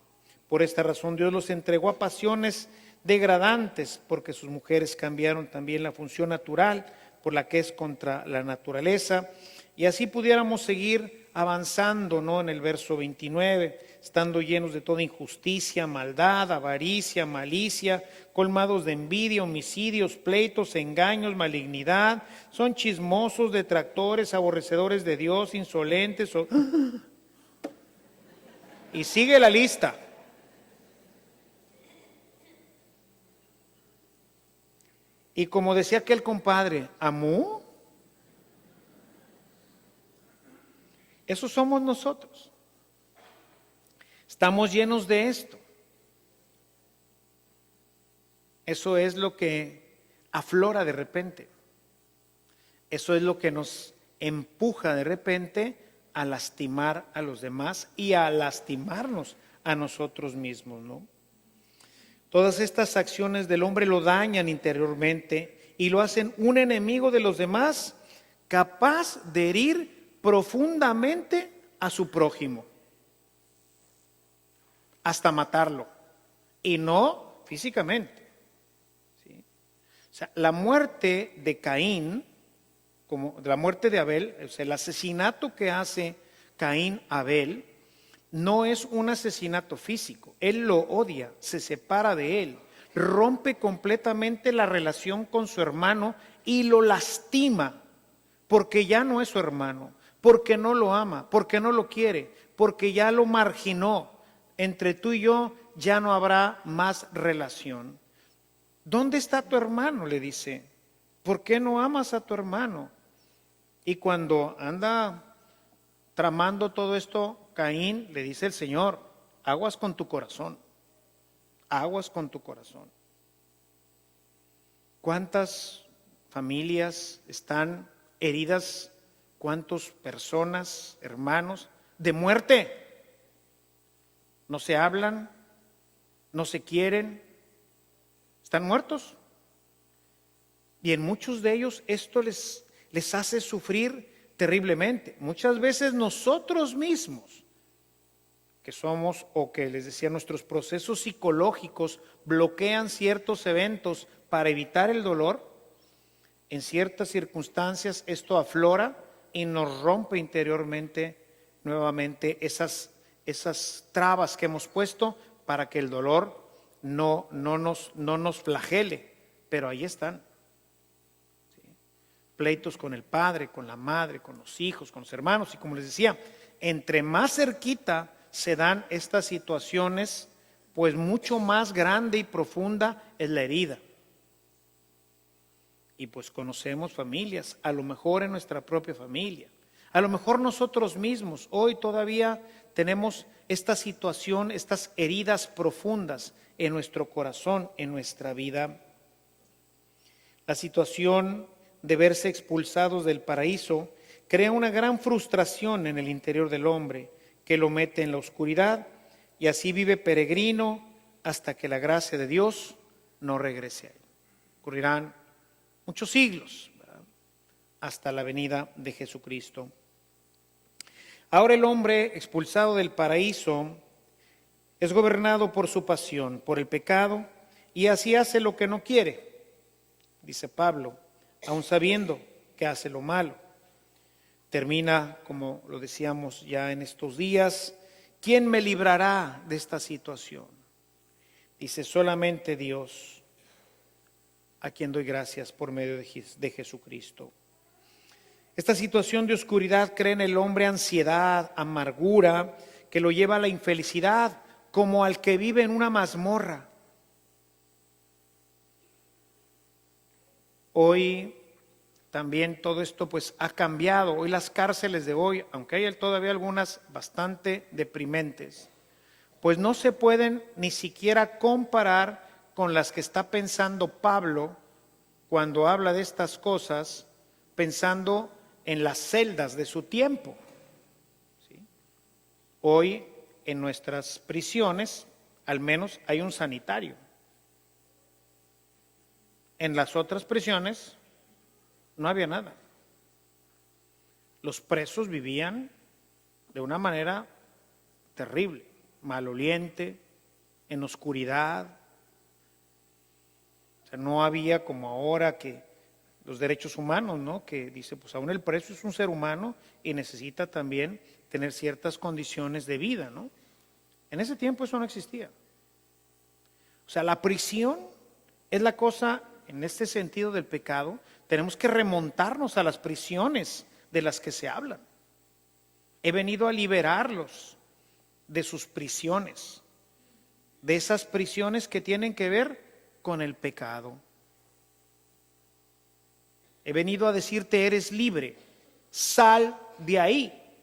Por esta razón Dios los entregó a pasiones degradantes, porque sus mujeres cambiaron también la función natural por la que es contra la naturaleza. Y así pudiéramos seguir avanzando, ¿no? En el verso 29, estando llenos de toda injusticia, maldad, avaricia, malicia, colmados de envidia, homicidios, pleitos, engaños, malignidad, son chismosos, detractores, aborrecedores de Dios, insolentes. Y sigue la lista. Y como decía aquel compadre, ¿amú? Eso somos nosotros. Estamos llenos de esto. Eso es lo que aflora de repente. Eso es lo que nos empuja de repente a lastimar a los demás y a lastimarnos a nosotros mismos, ¿no? Todas estas acciones del hombre lo dañan interiormente y lo hacen un enemigo de los demás, capaz de herir profundamente a su prójimo, hasta matarlo, y no físicamente, ¿sí? O sea, la muerte de Caín, como la muerte de Abel, o sea, el asesinato que hace Caín a Abel, no es un asesinato físico. Él lo odia, se separa de él, rompe completamente la relación con su hermano y lo lastima, porque ya no es su hermano, porque no lo ama, porque no lo quiere, porque ya lo marginó. Entre tú y yo ya no habrá más relación. ¿Dónde está tu hermano?, le dice. ¿Por qué no amas a tu hermano? Y cuando anda tramando todo esto, Caín, le dice el Señor: aguas con tu corazón, aguas con tu corazón. ¿Cuántas familias están heridas? ¿Cuántas personas, hermanos, de muerte? No se hablan, no se quieren, están muertos. Y en muchos de ellos esto les hace sufrir terriblemente. Muchas veces nosotros mismos, que somos, o que les decía, nuestros procesos psicológicos bloquean ciertos eventos para evitar el dolor. En ciertas circunstancias esto aflora y nos rompe interiormente nuevamente esas trabas que hemos puesto para que el dolor no nos flagele, pero ahí están. ¿Sí? Pleitos con el padre, con la madre, con los hijos, con los hermanos, y como les decía, entre más cerquita se dan estas situaciones, pues mucho más grande y profunda es la herida. Y pues conocemos familias, a lo mejor en nuestra propia familia, a lo mejor nosotros mismos, hoy todavía tenemos esta situación, estas heridas profundas en nuestro corazón, en nuestra vida. La situación de verse expulsados del paraíso crea una gran frustración en el interior del hombre, que lo mete en la oscuridad y así vive peregrino hasta que la gracia de Dios no regrese a él. Ocurrirán muchos siglos, ¿verdad?, hasta la venida de Jesucristo. Ahora el hombre expulsado del paraíso es gobernado por su pasión, por el pecado, y así hace lo que no quiere, dice Pablo, aun sabiendo que hace lo malo. Termina, como lo decíamos ya en estos días: ¿quién me librará de esta situación? Dice: solamente Dios, a quien doy gracias por medio de Jesucristo. Esta situación de oscuridad crea en el hombre ansiedad, amargura, que lo lleva a la infelicidad, como al que vive en una mazmorra. Hoy también todo esto pues ha cambiado. Hoy las cárceles de hoy, aunque hay todavía algunas bastante deprimentes, pues no se pueden ni siquiera comparar con las que está pensando Pablo cuando habla de estas cosas, pensando en las celdas de su tiempo. ¿Sí? Hoy en nuestras prisiones al menos hay un sanitario. En las otras prisiones no había nada. Los presos vivían de una manera terrible, maloliente, en oscuridad. O sea, no había como ahora que los derechos humanos, ¿no? Que dice, pues aún el preso es un ser humano y necesita también tener ciertas condiciones de vida, ¿no? En ese tiempo eso no existía. O sea, la prisión es la cosa, en este sentido del pecado, tenemos que remontarnos a las prisiones de las que se hablan. He venido a liberarlos de sus prisiones, de esas prisiones que tienen que ver con el pecado. He venido a decirte, eres libre, sal de ahí.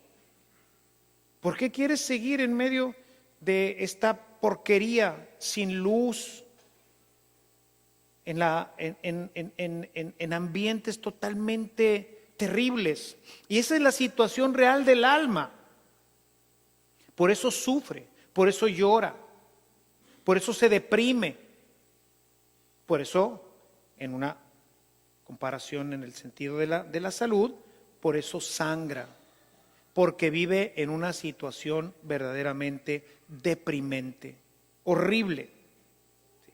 ¿Por qué quieres seguir en medio de esta porquería sin luz, en ambientes totalmente terribles? Y esa es la situación real del alma. Por eso sufre, por eso llora, por eso se deprime, por eso, en una comparación en el sentido de la salud, por eso sangra, porque vive en una situación verdaderamente deprimente, horrible, ¿sí?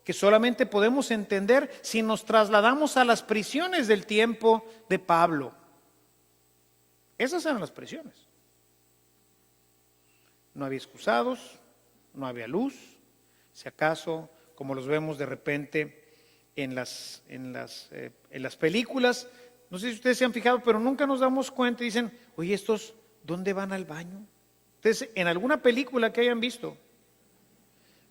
Que solamente podemos entender si nos trasladamos a las prisiones del tiempo de Pablo. Esas eran las prisiones. No había excusados, no había luz, si acaso, como los vemos de repente en las películas, no sé si ustedes se han fijado, pero nunca nos damos cuenta y dicen, oye, ¿estos dónde van al baño? Entonces, en alguna película que hayan visto,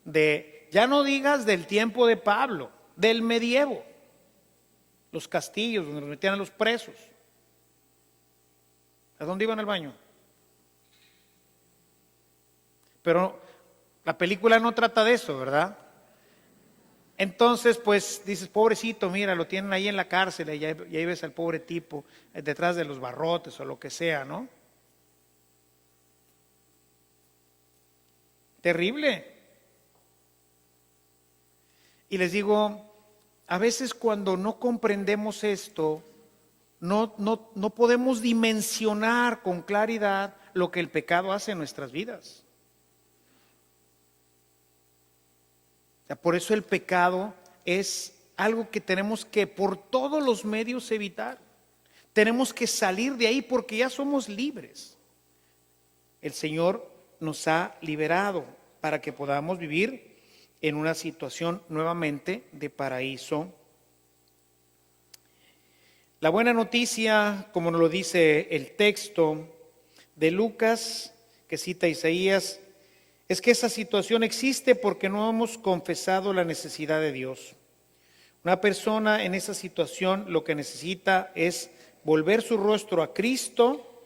ya no digas del tiempo de Pablo, del medievo, los castillos donde los metían a los presos, ¿a dónde iban al baño? Pero la película no trata de eso, ¿verdad? Entonces, pues dices, pobrecito, mira, lo tienen ahí en la cárcel, y ahí ves al pobre tipo detrás de los barrotes o lo que sea, ¿no? Terrible. Y les digo, a veces cuando no comprendemos esto, no podemos dimensionar con claridad lo que el pecado hace en nuestras vidas. O sea, por eso el pecado es algo que tenemos que por todos los medios evitar. Tenemos que salir de ahí porque ya somos libres. El Señor nos ha liberado para que podamos vivir en una situación nuevamente de paraíso. La buena noticia, como nos lo dice el texto de Lucas, que cita Isaías, es que esa situación existe porque no hemos confesado la necesidad de Dios. Una persona en esa situación lo que necesita es volver su rostro a Cristo,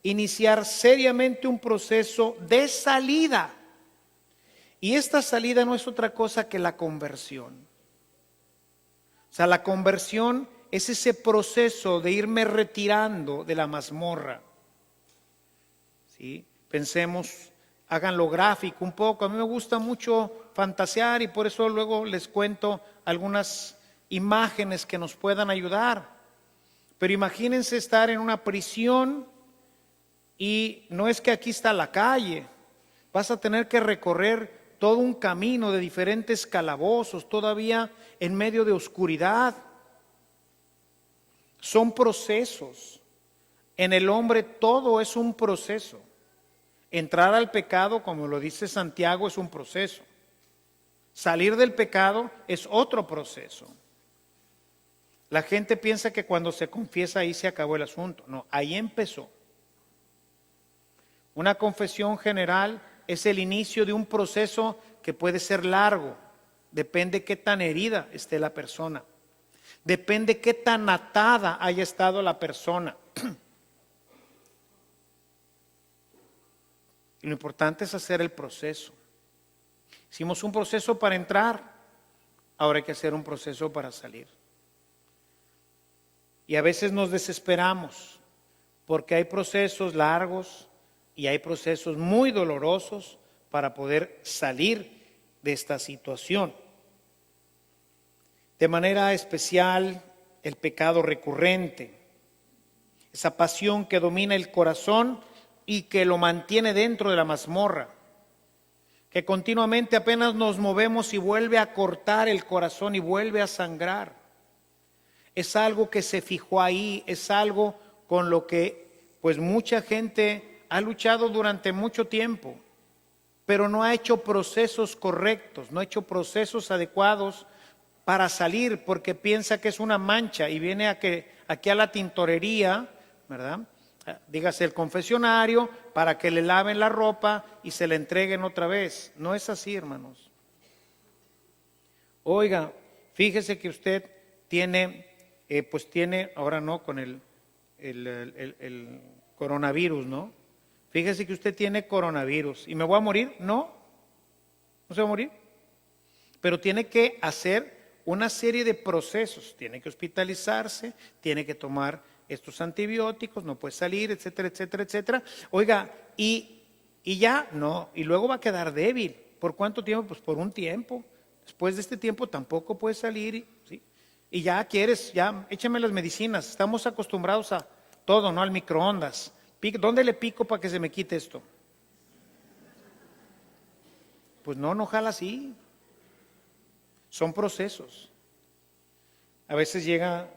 iniciar seriamente un proceso de salida. Y esta salida no es otra cosa que la conversión. O sea, la conversión es ese proceso de irme retirando de la mazmorra. ¿Sí? Pensemos, háganlo gráfico un poco. A mí me gusta mucho fantasear y por eso luego les cuento algunas imágenes que nos puedan ayudar. Pero imagínense estar en una prisión y no es que aquí está la calle. Vas a tener que recorrer todo un camino de diferentes calabozos, todavía en medio de oscuridad. Son procesos. En el hombre todo es un proceso. Entrar al pecado, como lo dice Santiago, es un proceso. Salir del pecado es otro proceso. La gente piensa que cuando se confiesa ahí se acabó el asunto. No, ahí empezó. Una confesión general es el inicio de un proceso que puede ser largo. Depende qué tan herida esté la persona. Depende qué tan atada haya estado la persona. Y lo importante es hacer el proceso. Hicimos un proceso para entrar, ahora hay que hacer un proceso para salir. Y a veces nos desesperamos porque hay procesos largos y hay procesos muy dolorosos para poder salir de esta situación. De manera especial, el pecado recurrente, esa pasión que domina el corazón y que lo mantiene dentro de la mazmorra, que continuamente apenas nos movemos y vuelve a cortar el corazón y vuelve a sangrar. Es algo que se fijó ahí, es algo con lo que pues mucha gente ha luchado durante mucho tiempo, pero no ha hecho procesos correctos, no ha hecho procesos adecuados para salir, porque piensa que es una mancha y viene aquí a la tintorería, ¿verdad? Dígase el confesionario, para que le laven la ropa y se la entreguen otra vez. No es así, hermanos. Oiga, fíjese que usted tiene, ahora no con el coronavirus, ¿no? Fíjese que usted tiene coronavirus. ¿Y me voy a morir? No, no se va a morir. Pero tiene que hacer una serie de procesos. Tiene que hospitalizarse, tiene que tomar estos antibióticos, no puede salir, etcétera, etcétera, etcétera. Oiga, y ya, no, y luego va a quedar débil. ¿Por cuánto tiempo? Pues por un tiempo. Después de este tiempo tampoco puede salir, ¿sí? Y ya quieres, ya, échame las medicinas. Estamos acostumbrados a todo, ¿no? Al microondas. ¿Dónde le pico para que se me quite esto? Pues no jala así. Son procesos. A veces llega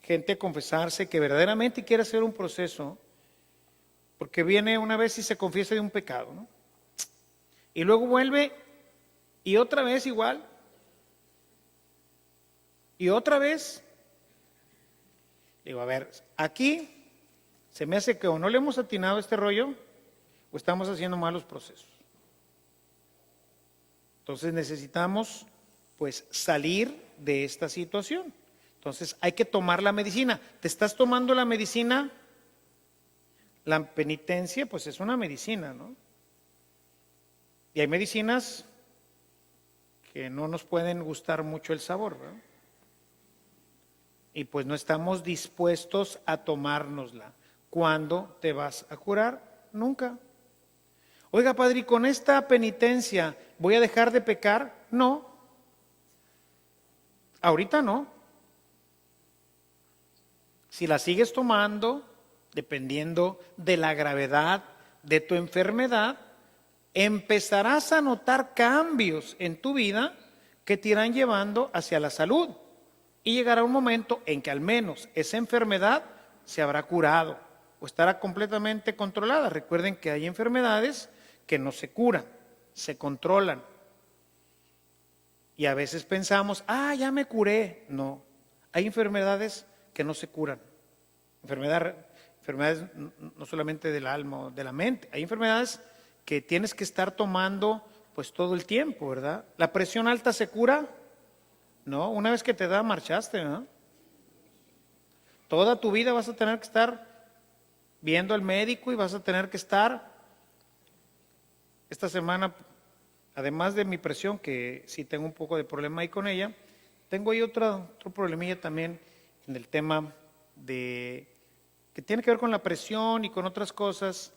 gente a confesarse que verdaderamente quiere hacer un proceso, porque viene una vez y se confiesa de un pecado, ¿no? Y luego vuelve y otra vez igual. Y otra vez. Digo, a ver, aquí se me hace que o no le hemos atinado este rollo o estamos haciendo malos procesos. Entonces necesitamos pues salir de esta situación. Entonces hay que tomar la medicina. ¿Te estás tomando la medicina? La penitencia pues es una medicina, ¿no? Y hay medicinas que no nos pueden gustar mucho el sabor, ¿verdad? Y pues no estamos dispuestos a tomárnosla. ¿Cuándo te vas a curar? Nunca. Oiga, padre, ¿y con esta penitencia voy a dejar de pecar? No. Ahorita no. Si la sigues tomando, dependiendo de la gravedad de tu enfermedad, empezarás a notar cambios en tu vida que te irán llevando hacia la salud. Y llegará un momento en que al menos esa enfermedad se habrá curado o estará completamente controlada. Recuerden que hay enfermedades que no se curan, se controlan. Y a veces pensamos, ya me curé. No, hay enfermedades que no se curan. Enfermedades no solamente del alma o de la mente. Hay enfermedades que tienes que estar tomando pues todo el tiempo, ¿verdad? ¿La presión alta se cura? No, una vez que te da, marchaste, ¿no? Toda tu vida vas a tener que estar viendo al médico y vas a tener que estar. Esta semana, además de mi presión, que sí tengo un poco de problema ahí con ella, tengo ahí otro problemilla también en el tema de que tiene que ver con la presión y con otras cosas,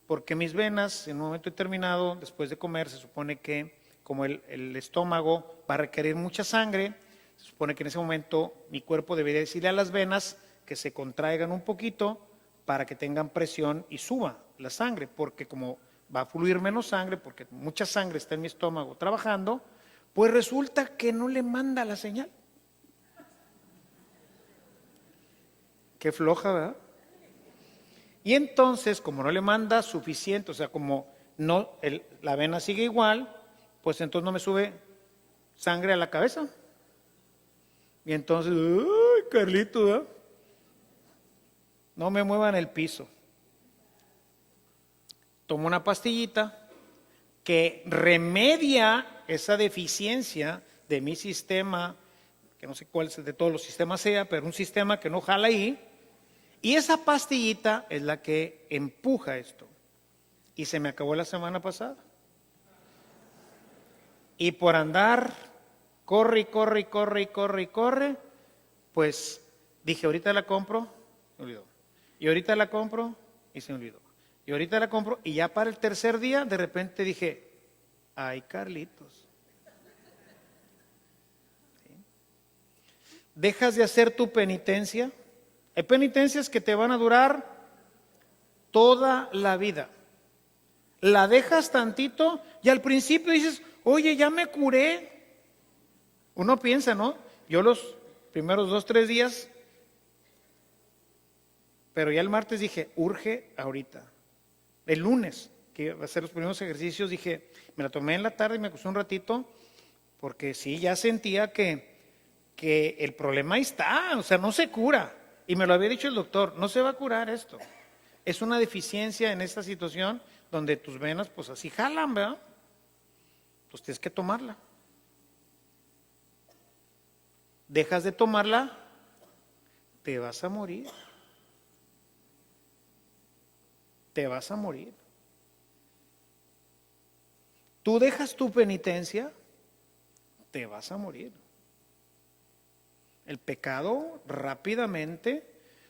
porque mis venas, en un momento determinado, después de comer, se supone que como el estómago va a requerir mucha sangre, se supone que en ese momento mi cuerpo debería decirle a las venas que se contraigan un poquito para que tengan presión y suba la sangre, porque como va a fluir menos sangre, porque mucha sangre está en mi estómago trabajando, pues resulta que no le manda la señal. Qué floja, ¿verdad? Y entonces, como no le manda suficiente, o sea, como no la vena sigue igual, pues entonces no me sube sangre a la cabeza. Y entonces, ¡ay, Carlito, ¿verdad? No me muevan el piso. Tomo una pastillita que remedia esa deficiencia de mi sistema, que no sé cuál de todos los sistemas sea, pero un sistema que no jala ahí. Y esa pastillita es la que empuja esto. Y se me acabó la semana pasada. Y por andar, corre, pues dije, ahorita la compro, me olvidó. Y ahorita la compro y se me olvidó. Y ahorita la compro y ya para el tercer día de repente dije, ay Carlitos. ¿Sí? Dejas de hacer tu penitencia. Hay penitencias que te van a durar toda la vida. La dejas tantito y al principio dices, oye, ya me curé. Uno piensa, ¿no? Yo los primeros 2, 3 días, pero ya el martes dije, urge ahorita. El lunes, que iba a hacer los primeros ejercicios, dije, me la tomé en la tarde y me costó un ratito, porque sí, ya sentía que el problema ahí está, o sea, no se cura. Y me lo había dicho el doctor, no se va a curar esto. Es una deficiencia en esta situación donde tus venas pues así jalan, ¿verdad? Pues tienes que tomarla. Dejas de tomarla, te vas a morir. Te vas a morir. Tú dejas tu penitencia, te vas a morir. El pecado rápidamente,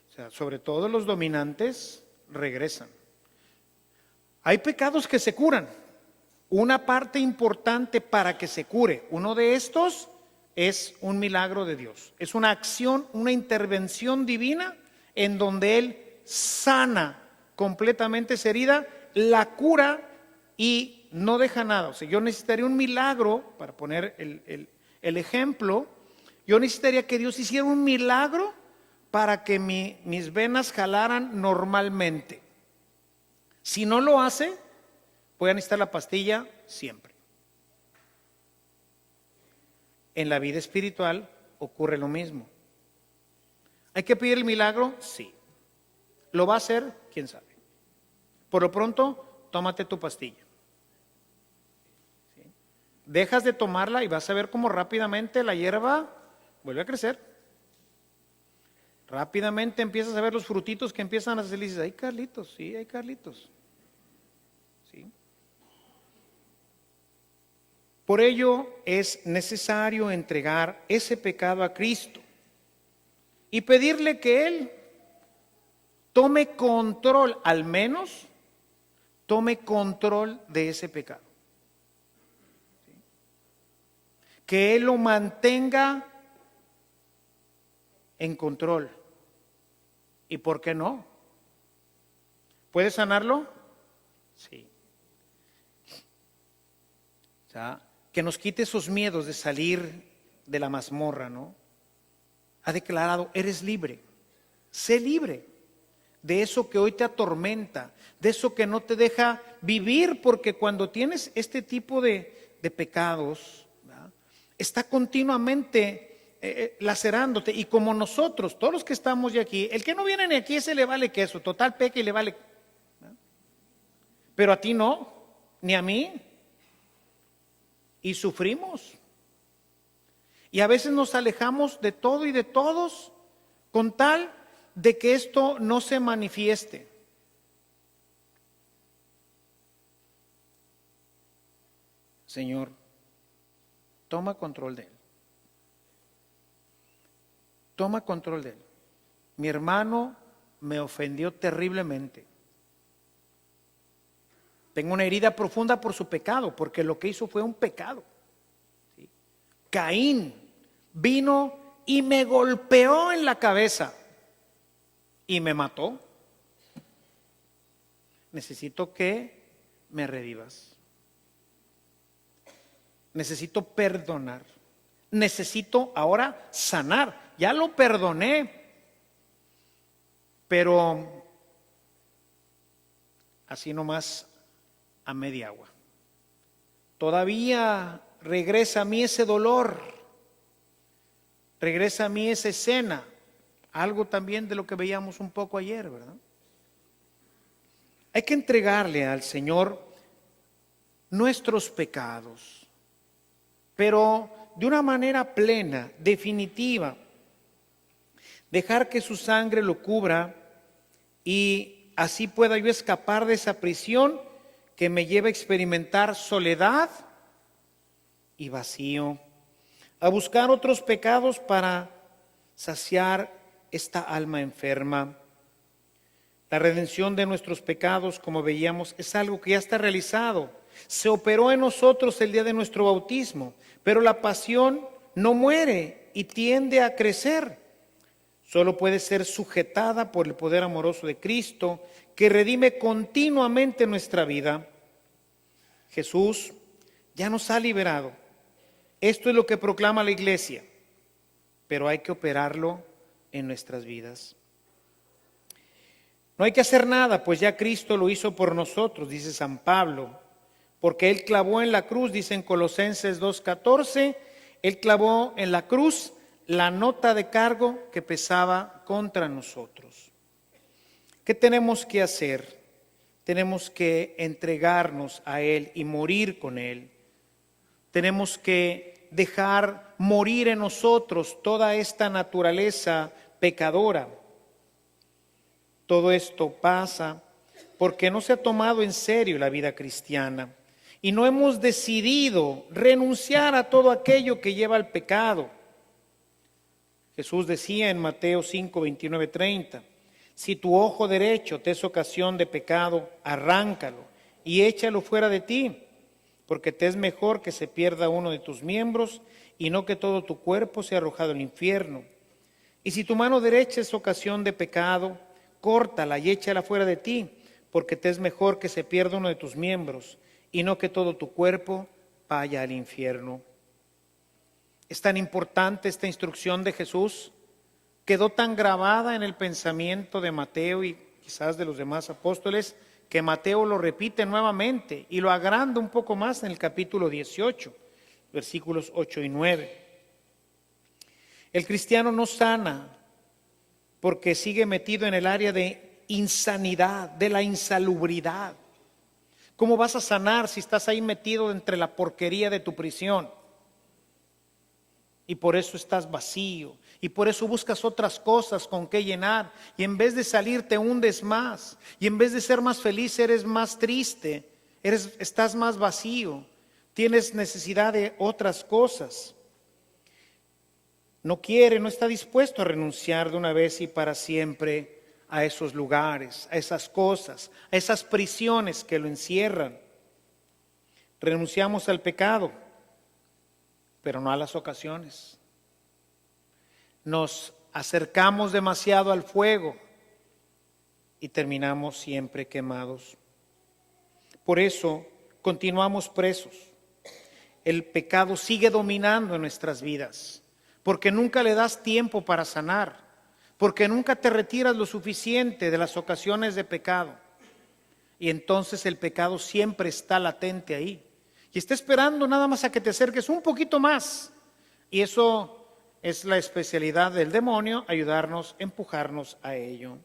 o sea, sobre todo los dominantes, regresan. Hay pecados que se curan. Una parte importante para que se cure, uno de estos es un milagro de Dios. Es una acción, una intervención divina en donde Él sana completamente esa herida, la cura y no deja nada. O sea, yo necesitaría un milagro, para poner el ejemplo, yo necesitaría que Dios hiciera un milagro para que mis venas jalaran normalmente. Si no lo hace, voy a necesitar la pastilla siempre. En la vida espiritual ocurre lo mismo. ¿Hay que pedir el milagro? Sí. ¿Lo va a hacer? ¿Quién sabe? Por lo pronto, tómate tu pastilla. ¿Sí? Dejas de tomarla y vas a ver cómo rápidamente la hierba vuelve a crecer. Rápidamente empiezas a ver los frutitos que empiezan a salir y dices, ay Carlitos, sí, hay Carlitos. ¿Sí? Por ello es necesario entregar ese pecado a Cristo y pedirle que Él tome control, al menos tome control de ese pecado. ¿Sí? Que Él lo mantenga en control. ¿Y por qué no? ¿Puede sanarlo? Sí. O sea, que nos quite esos miedos de salir de la mazmorra, ¿no? Ha declarado, eres libre. Sé libre de eso que hoy te atormenta, de eso que no te deja vivir, porque cuando tienes este tipo de pecados, ¿verdad? Está continuamente lacerándote. Y como nosotros, todos los que estamos de aquí, el que no viene ni aquí, ese le vale queso, total peca y le vale. ¿Verdad? Pero a ti no, ni a mí. Y sufrimos. Y a veces nos alejamos de todo y de todos con tal de que esto no se manifieste. Señor, toma control de él. Toma control de él. Mi hermano me ofendió terriblemente. Tengo una herida profunda por su pecado, porque lo que hizo fue un pecado. ¿Sí? Caín vino y me golpeó en la cabeza y me mató. Necesito que me revivas. Necesito perdonar. Necesito ahora sanar. Ya lo perdoné, pero así nomás a media agua. Todavía regresa a mí ese dolor, regresa a mí esa escena, Algo también de lo que veíamos un poco ayer, ¿verdad? Hay que entregarle al Señor nuestros pecados, pero de una manera plena, definitiva. Dejar que su sangre lo cubra y así pueda yo escapar de esa prisión que me lleva a experimentar soledad y vacío, a buscar otros pecados para saciar esta alma enferma. La redención de nuestros pecados, como veíamos, es algo que ya está realizado. Se operó en nosotros el día de nuestro bautismo, pero la pasión no muere y tiende a crecer. Solo puede ser sujetada por el poder amoroso de Cristo, que redime continuamente nuestra vida. Jesús ya nos ha liberado. Esto es lo que proclama la Iglesia, pero hay que operarlo en nuestras vidas. No hay que hacer nada, pues ya Cristo lo hizo por nosotros, dice San Pablo, porque Él clavó en la cruz, dice en Colosenses 2:14, Él clavó en la cruz la nota de cargo que pesaba contra nosotros. ¿Qué tenemos que hacer? Tenemos que entregarnos a Él y morir con Él. Tenemos que dejar morir en nosotros toda esta naturaleza pecadora. Todo esto pasa porque no se ha tomado en serio la vida cristiana y no hemos decidido renunciar a todo aquello que lleva al pecado. Jesús decía en Mateo 5, 29, 30, si tu ojo derecho te es ocasión de pecado, arráncalo y échalo fuera de ti, porque te es mejor que se pierda uno de tus miembros y no que todo tu cuerpo sea arrojado al infierno. Y si tu mano derecha es ocasión de pecado, córtala y échala fuera de ti, porque te es mejor que se pierda uno de tus miembros y no que todo tu cuerpo vaya al infierno. Es tan importante esta instrucción de Jesús, quedó tan grabada en el pensamiento de Mateo y quizás de los demás apóstoles, que Mateo lo repite nuevamente y lo agranda un poco más en el capítulo 18, versículos 8 y 9. El cristiano no sana porque sigue metido en el área de insanidad, de la insalubridad. ¿Cómo vas a sanar si estás ahí metido entre la porquería de tu prisión? Y por eso estás vacío, y por eso buscas otras cosas con que llenar, y en vez de salir te hundes más, y en vez de ser más feliz eres más triste, estás más vacío, tienes necesidad de otras cosas. No quiere, no está dispuesto a renunciar de una vez y para siempre a esos lugares, a esas cosas, a esas prisiones que lo encierran. Renunciamos al pecado, pero no a las ocasiones. Nos acercamos demasiado al fuego y terminamos siempre quemados. Por eso continuamos presos. El pecado sigue dominando en nuestras vidas, porque nunca le das tiempo para sanar, porque nunca te retiras lo suficiente de las ocasiones de pecado. Y entonces el pecado siempre está latente ahí. Y está esperando nada más a que te acerques un poquito más. Y eso es la especialidad del demonio, ayudarnos, empujarnos a ello.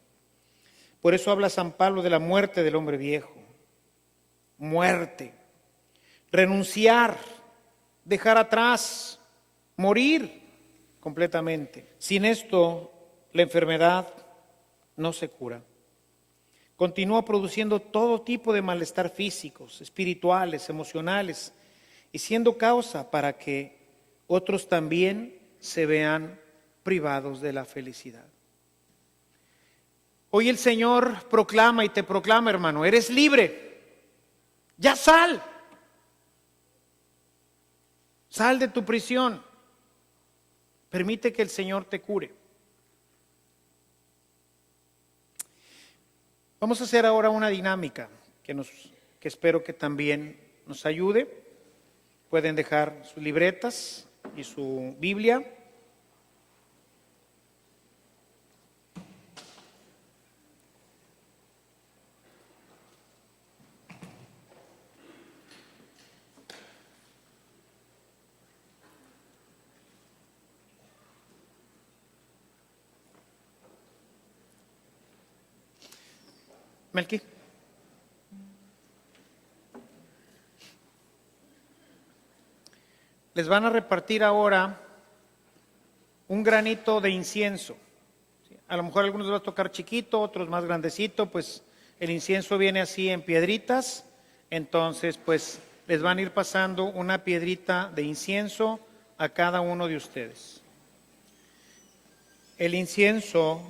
Por eso habla San Pablo de la muerte del hombre viejo. Muerte. Renunciar. Dejar atrás. Morir completamente. Sin esto, la enfermedad no se cura. Continúa produciendo todo tipo de malestar físicos, espirituales, emocionales, y siendo causa para que otros también se vean privados de la felicidad. Hoy el Señor proclama y te proclama, hermano, eres libre, ya sal, sal de tu prisión, permite que el Señor te cure. Vamos a hacer ahora una dinámica que espero que también nos ayude. Pueden dejar sus libretas y su Biblia. Melqui. Les van a repartir ahora un granito de incienso. A lo mejor a algunos les va a tocar chiquito, otros más grandecito, pues el incienso viene así en piedritas, entonces pues les van a ir pasando una piedrita de incienso a cada uno de ustedes. El incienso,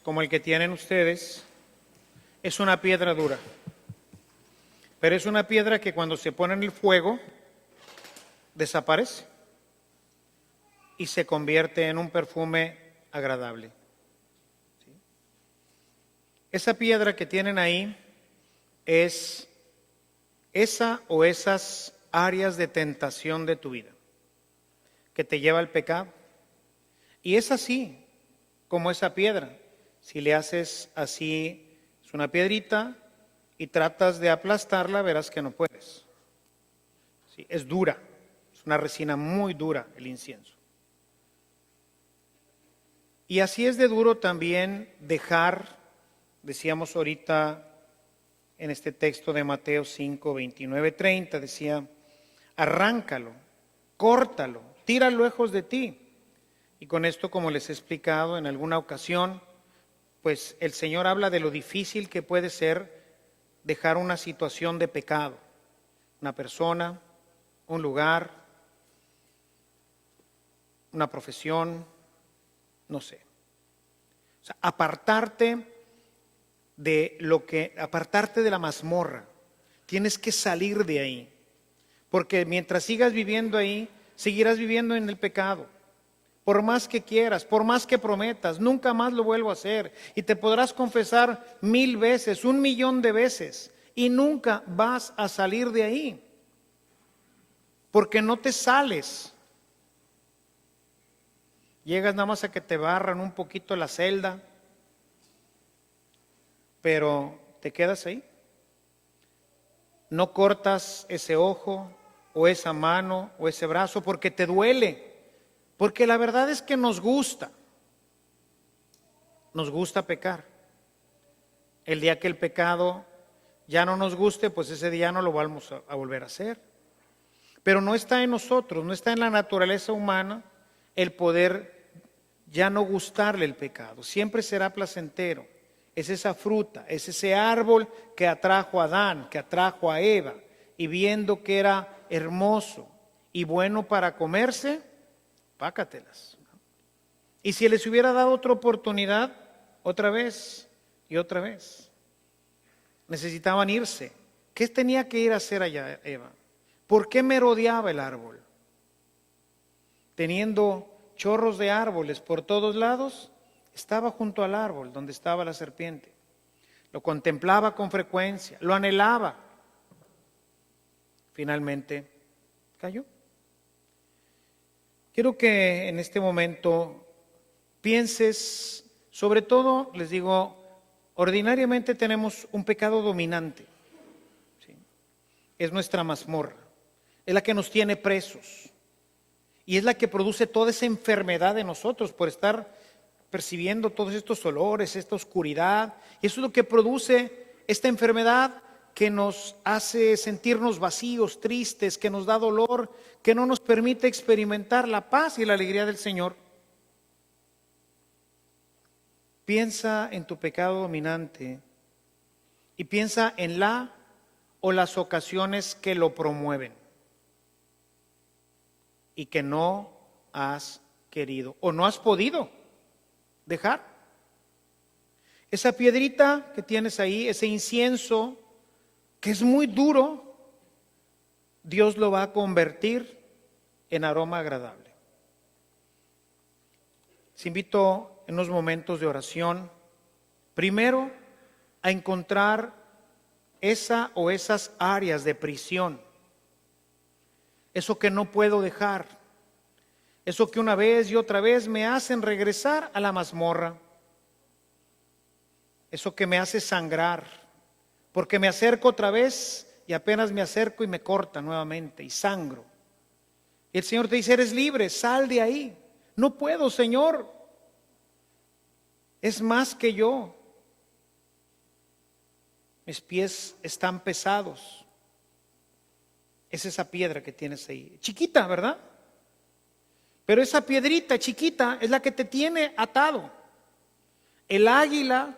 como el que tienen ustedes, es una piedra dura, pero es una piedra que cuando se pone en el fuego desaparece y se convierte en un perfume agradable. ¿Sí? Esa piedra que tienen ahí es esa o esas áreas de tentación de tu vida que te lleva al pecado. Y es así como esa piedra. Si le haces así, es una piedrita, y tratas de aplastarla, verás que no puedes. ¿Sí? Es dura, es una resina muy dura el incienso. Y así es de duro también dejar, decíamos ahorita en este texto de Mateo 5, 29, 30, decía, arráncalo, córtalo, tíralo lejos de ti. Y con esto, como les he explicado en alguna ocasión, pues el Señor habla de lo difícil que puede ser dejar una situación de pecado, una persona, un lugar, una profesión, no sé. O sea, apartarte de la mazmorra. Tienes que salir de ahí. Porque mientras sigas viviendo ahí, seguirás viviendo en el pecado. Por más que quieras, por más que prometas, nunca más lo vuelvo a hacer. Y te podrás confesar 1000 veces, 1,000,000 de veces. Y nunca vas a salir de ahí. Porque no te sales. Llegas nada más a que te barran un poquito la celda, pero te quedas ahí. No cortas ese ojo o esa mano o ese brazo porque te duele, porque la verdad es que nos gusta pecar. El día que el pecado ya no nos guste, pues ese día no lo vamos a volver a hacer. Pero no está en nosotros, no está en la naturaleza humana el poder ya no gustarle el pecado. Siempre será placentero. Es esa fruta, es ese árbol que atrajo a Adán, que atrajo a Eva, y viendo que era hermoso y bueno para comerse, pácatelas. Y si les hubiera dado otra oportunidad, otra vez y otra vez. Necesitaban irse. ¿Qué tenía que ir a hacer allá Eva? ¿Por qué merodeaba el árbol? Teniendo chorros de árboles por todos lados, estaba junto al árbol donde estaba la serpiente. Lo contemplaba con frecuencia, lo anhelaba. Finalmente cayó. Quiero que en este momento pienses, sobre todo, les digo, ordinariamente tenemos un pecado dominante. ¿Sí? Es nuestra mazmorra, es la que nos tiene presos. Y es la que produce toda esa enfermedad de nosotros por estar percibiendo todos estos olores, esta oscuridad. Y eso es lo que produce esta enfermedad que nos hace sentirnos vacíos, tristes, que nos da dolor, que no nos permite experimentar la paz y la alegría del Señor. Piensa en tu pecado dominante y piensa en la o las ocasiones que lo promueven y que no has querido o no has podido dejar. Esa piedrita que tienes ahí, ese incienso que es muy duro, Dios lo va a convertir en aroma agradable. Les invito en unos momentos de oración, primero a encontrar esa o esas áreas de prisión, eso que no puedo dejar, eso que una vez y otra vez me hacen regresar a la mazmorra, eso que me hace sangrar, porque me acerco otra vez y apenas me acerco y me corta nuevamente y sangro. Y el Señor te dice, eres libre, sal de ahí. No puedo, Señor, es más que yo. mis pies están pesados. Es esa piedra que tienes ahí, chiquita, ¿verdad? Pero esa piedrita chiquita es la que te tiene atado. El águila,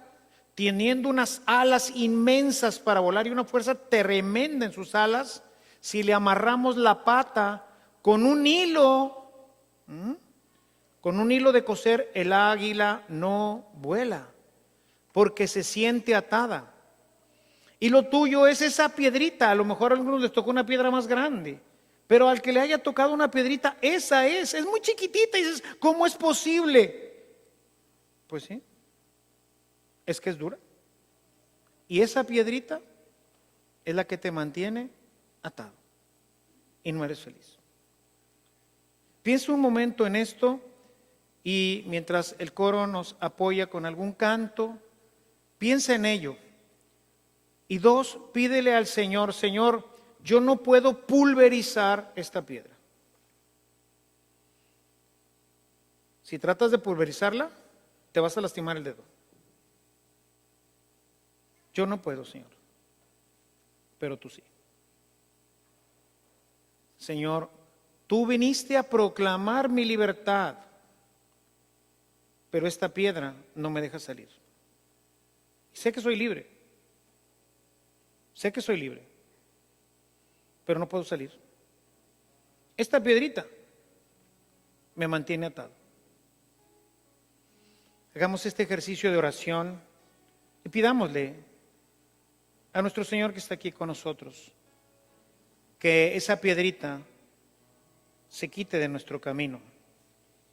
teniendo unas alas inmensas para volar y una fuerza tremenda en sus alas, si le amarramos la pata con un hilo, de coser, el águila no vuela, porque se siente atada. Y lo tuyo es esa piedrita. A lo mejor a algunos les tocó una piedra más grande, pero al que le haya tocado una piedrita, esa es muy chiquitita. Y dices, ¿cómo es posible? Pues sí, es que es dura. Y esa piedrita es la que te mantiene atado y no eres feliz. Piensa un momento en esto y mientras el coro nos apoya con algún canto, piensa en ello. Y dos, pídele al Señor, Señor, yo no puedo pulverizar esta piedra. Si tratas de pulverizarla, te vas a lastimar el dedo. Yo no puedo, Señor, pero tú sí. Señor, tú viniste a proclamar mi libertad, pero esta piedra no me deja salir. Sé que soy libre. Sé que soy libre, pero no puedo salir. Esta piedrita me mantiene atado. Hagamos este ejercicio de oración y pidámosle a nuestro Señor que está aquí con nosotros que esa piedrita se quite de nuestro camino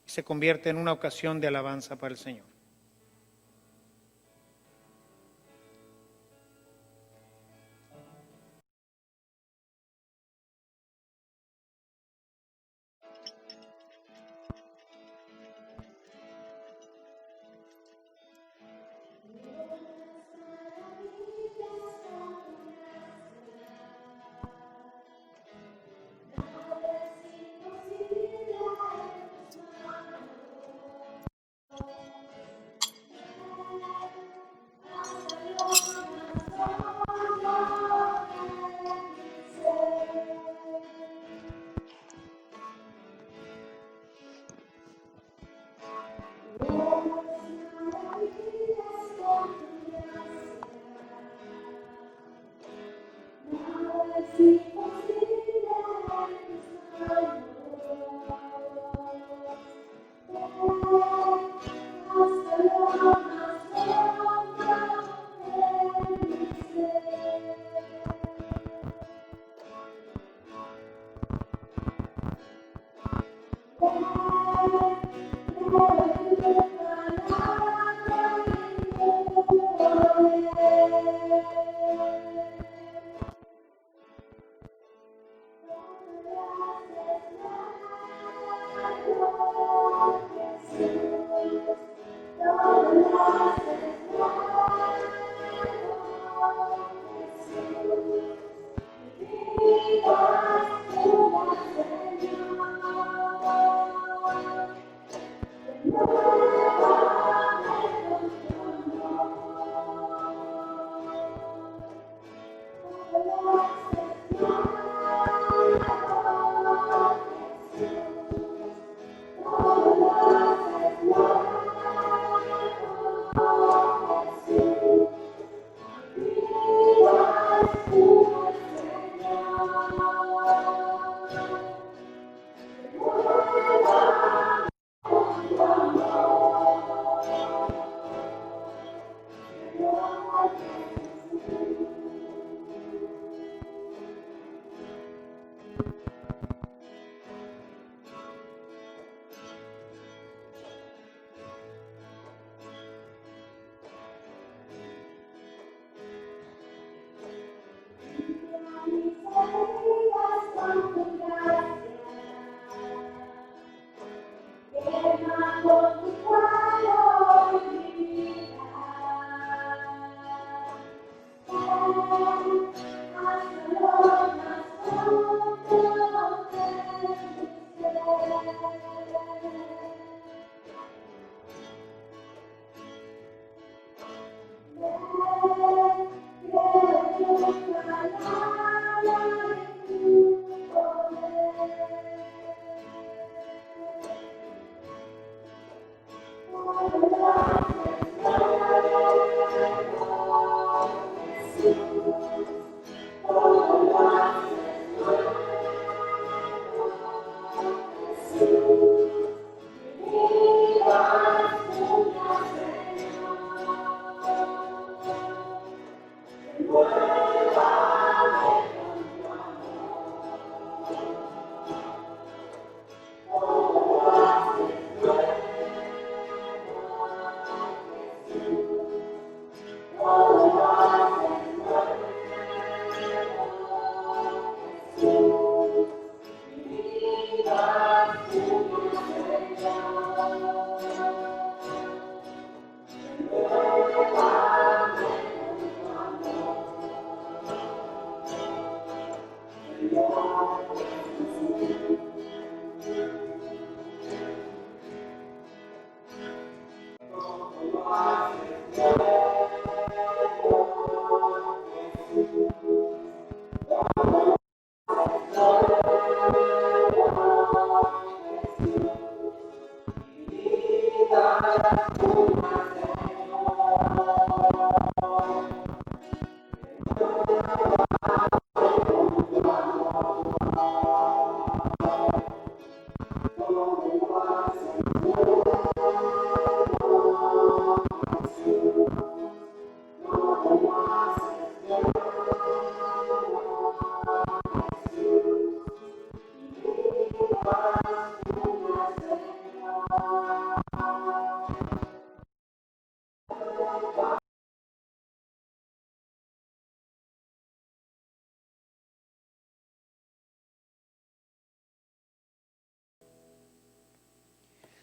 y se convierta en una ocasión de alabanza para el Señor.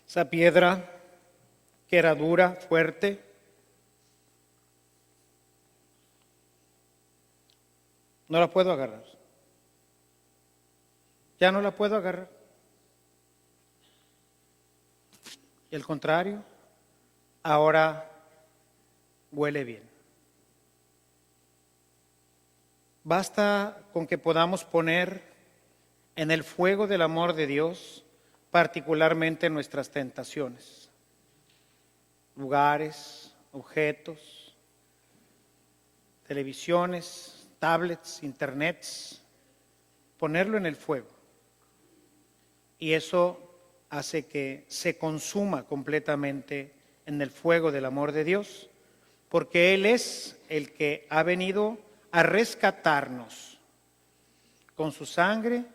Esa piedra que era dura, fuerte, no la puedo agarrar. Ya no la puedo agarrar. Y al contrario, ahora huele bien. Basta con que podamos poner en el fuego del amor de Dios, particularmente nuestras tentaciones, lugares, objetos, televisiones, tablets, internets, ponerlo en el fuego. Y eso hace que se consuma completamente en el fuego del amor de Dios, porque Él es el que ha venido a rescatarnos con su sangre,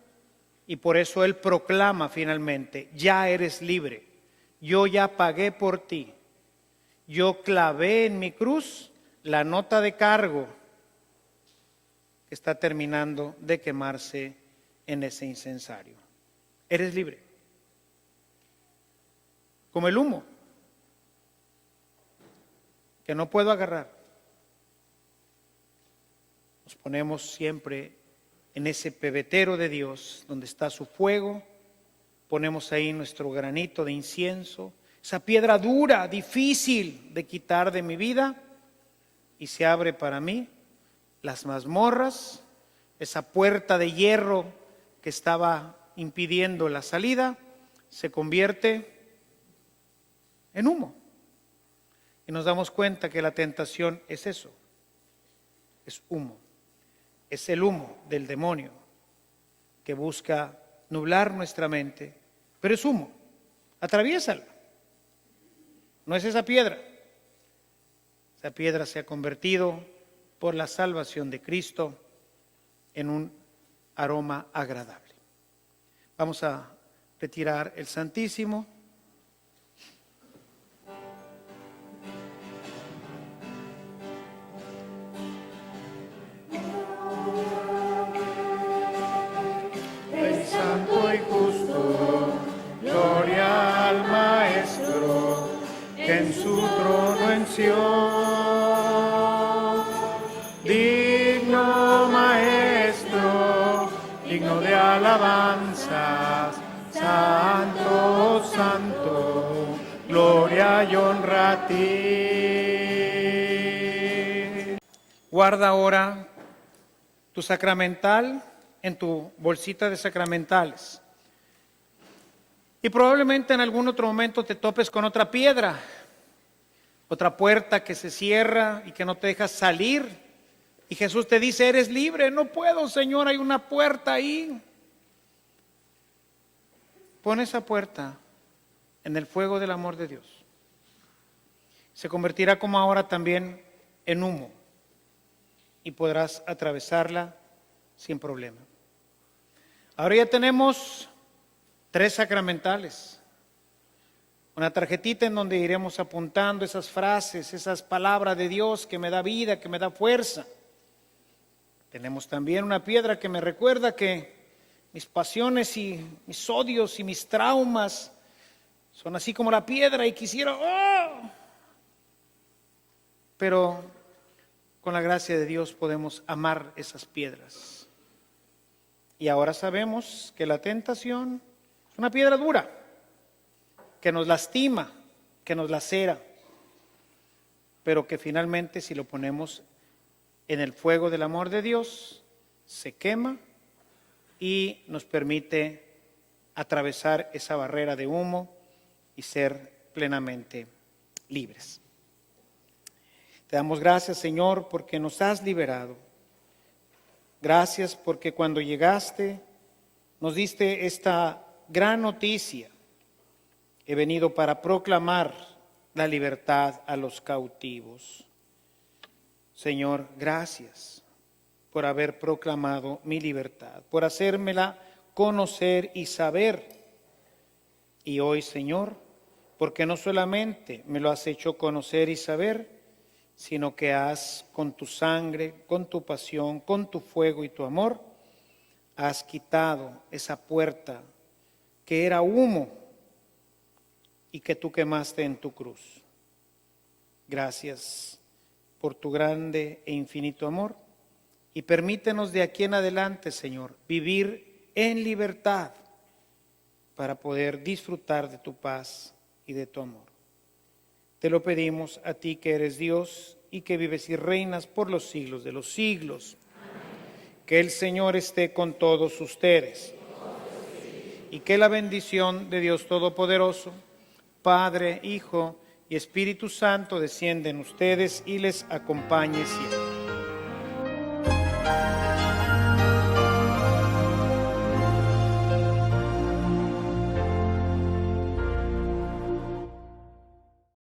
y por eso Él proclama finalmente: ya eres libre, yo ya pagué por ti, yo clavé en mi cruz la nota de cargo que está terminando de quemarse en ese incensario. Eres libre, como el humo que no puedo agarrar. Nos ponemos siempre en ese pebetero de Dios donde está su fuego, ponemos ahí nuestro granito de incienso, esa piedra dura, difícil de quitar de mi vida, y se abre para mí las mazmorras, esa puerta de hierro que estaba impidiendo la salida, se convierte en humo. Y nos damos cuenta que la tentación es eso, es humo. Es el humo del demonio que busca nublar nuestra mente, pero es humo. Atraviésala. No es esa piedra. Esa piedra se ha convertido por la salvación de Cristo en un aroma agradable. Vamos a retirar el Santísimo. Santo y justo, gloria al Maestro, que en su trono en Sion, digno Maestro, digno de alabanzas, santo, santo, gloria y honra a ti. Guarda ahora tu sacramental en tu bolsita de sacramentales. Y probablemente en algún otro momento te topes con otra piedra otra puerta que se cierra y que no te deja salir. Y Jesús te dice, eres libre. No puedo, Señor, hay una puerta ahí. Pon esa puerta en el fuego del amor de Dios. Se convertirá como ahora también en humo y podrás atravesarla sin problema. Ahora ya tenemos 3 sacramentales. Una tarjetita en donde iremos apuntando esas frases, esas palabras de Dios que me da vida, que me da fuerza. Tenemos también una piedra que me recuerda que mis pasiones y mis odios y mis traumas son así como la piedra y quisiera... ¡oh! Pero con la gracia de Dios podemos amar esas piedras. Y ahora sabemos que la tentación es una piedra dura, que nos lastima, que nos lacera, pero que finalmente si lo ponemos en el fuego del amor de Dios, se quema y nos permite atravesar esa barrera de humo y ser plenamente libres. Te damos gracias, Señor, porque nos has liberado. Gracias porque cuando llegaste nos diste esta gran noticia. He venido para proclamar la libertad a los cautivos. Señor, gracias por haber proclamado mi libertad, por hacérmela conocer y saber. Y hoy, Señor, porque no solamente me lo has hecho conocer y saber, sino que has, con tu sangre, con tu pasión, con tu fuego y tu amor, has quitado esa puerta que era humo y que tú quemaste en tu cruz. Gracias por tu grande e infinito amor y permítenos de aquí en adelante, Señor, vivir en libertad para poder disfrutar de tu paz y de tu amor. Te lo pedimos a ti que eres Dios y que vives y reinas por los siglos de los siglos. Amén. Que el Señor esté con todos ustedes y que la bendición de Dios Todopoderoso, Padre, Hijo y Espíritu Santo descienda en ustedes y les acompañe siempre.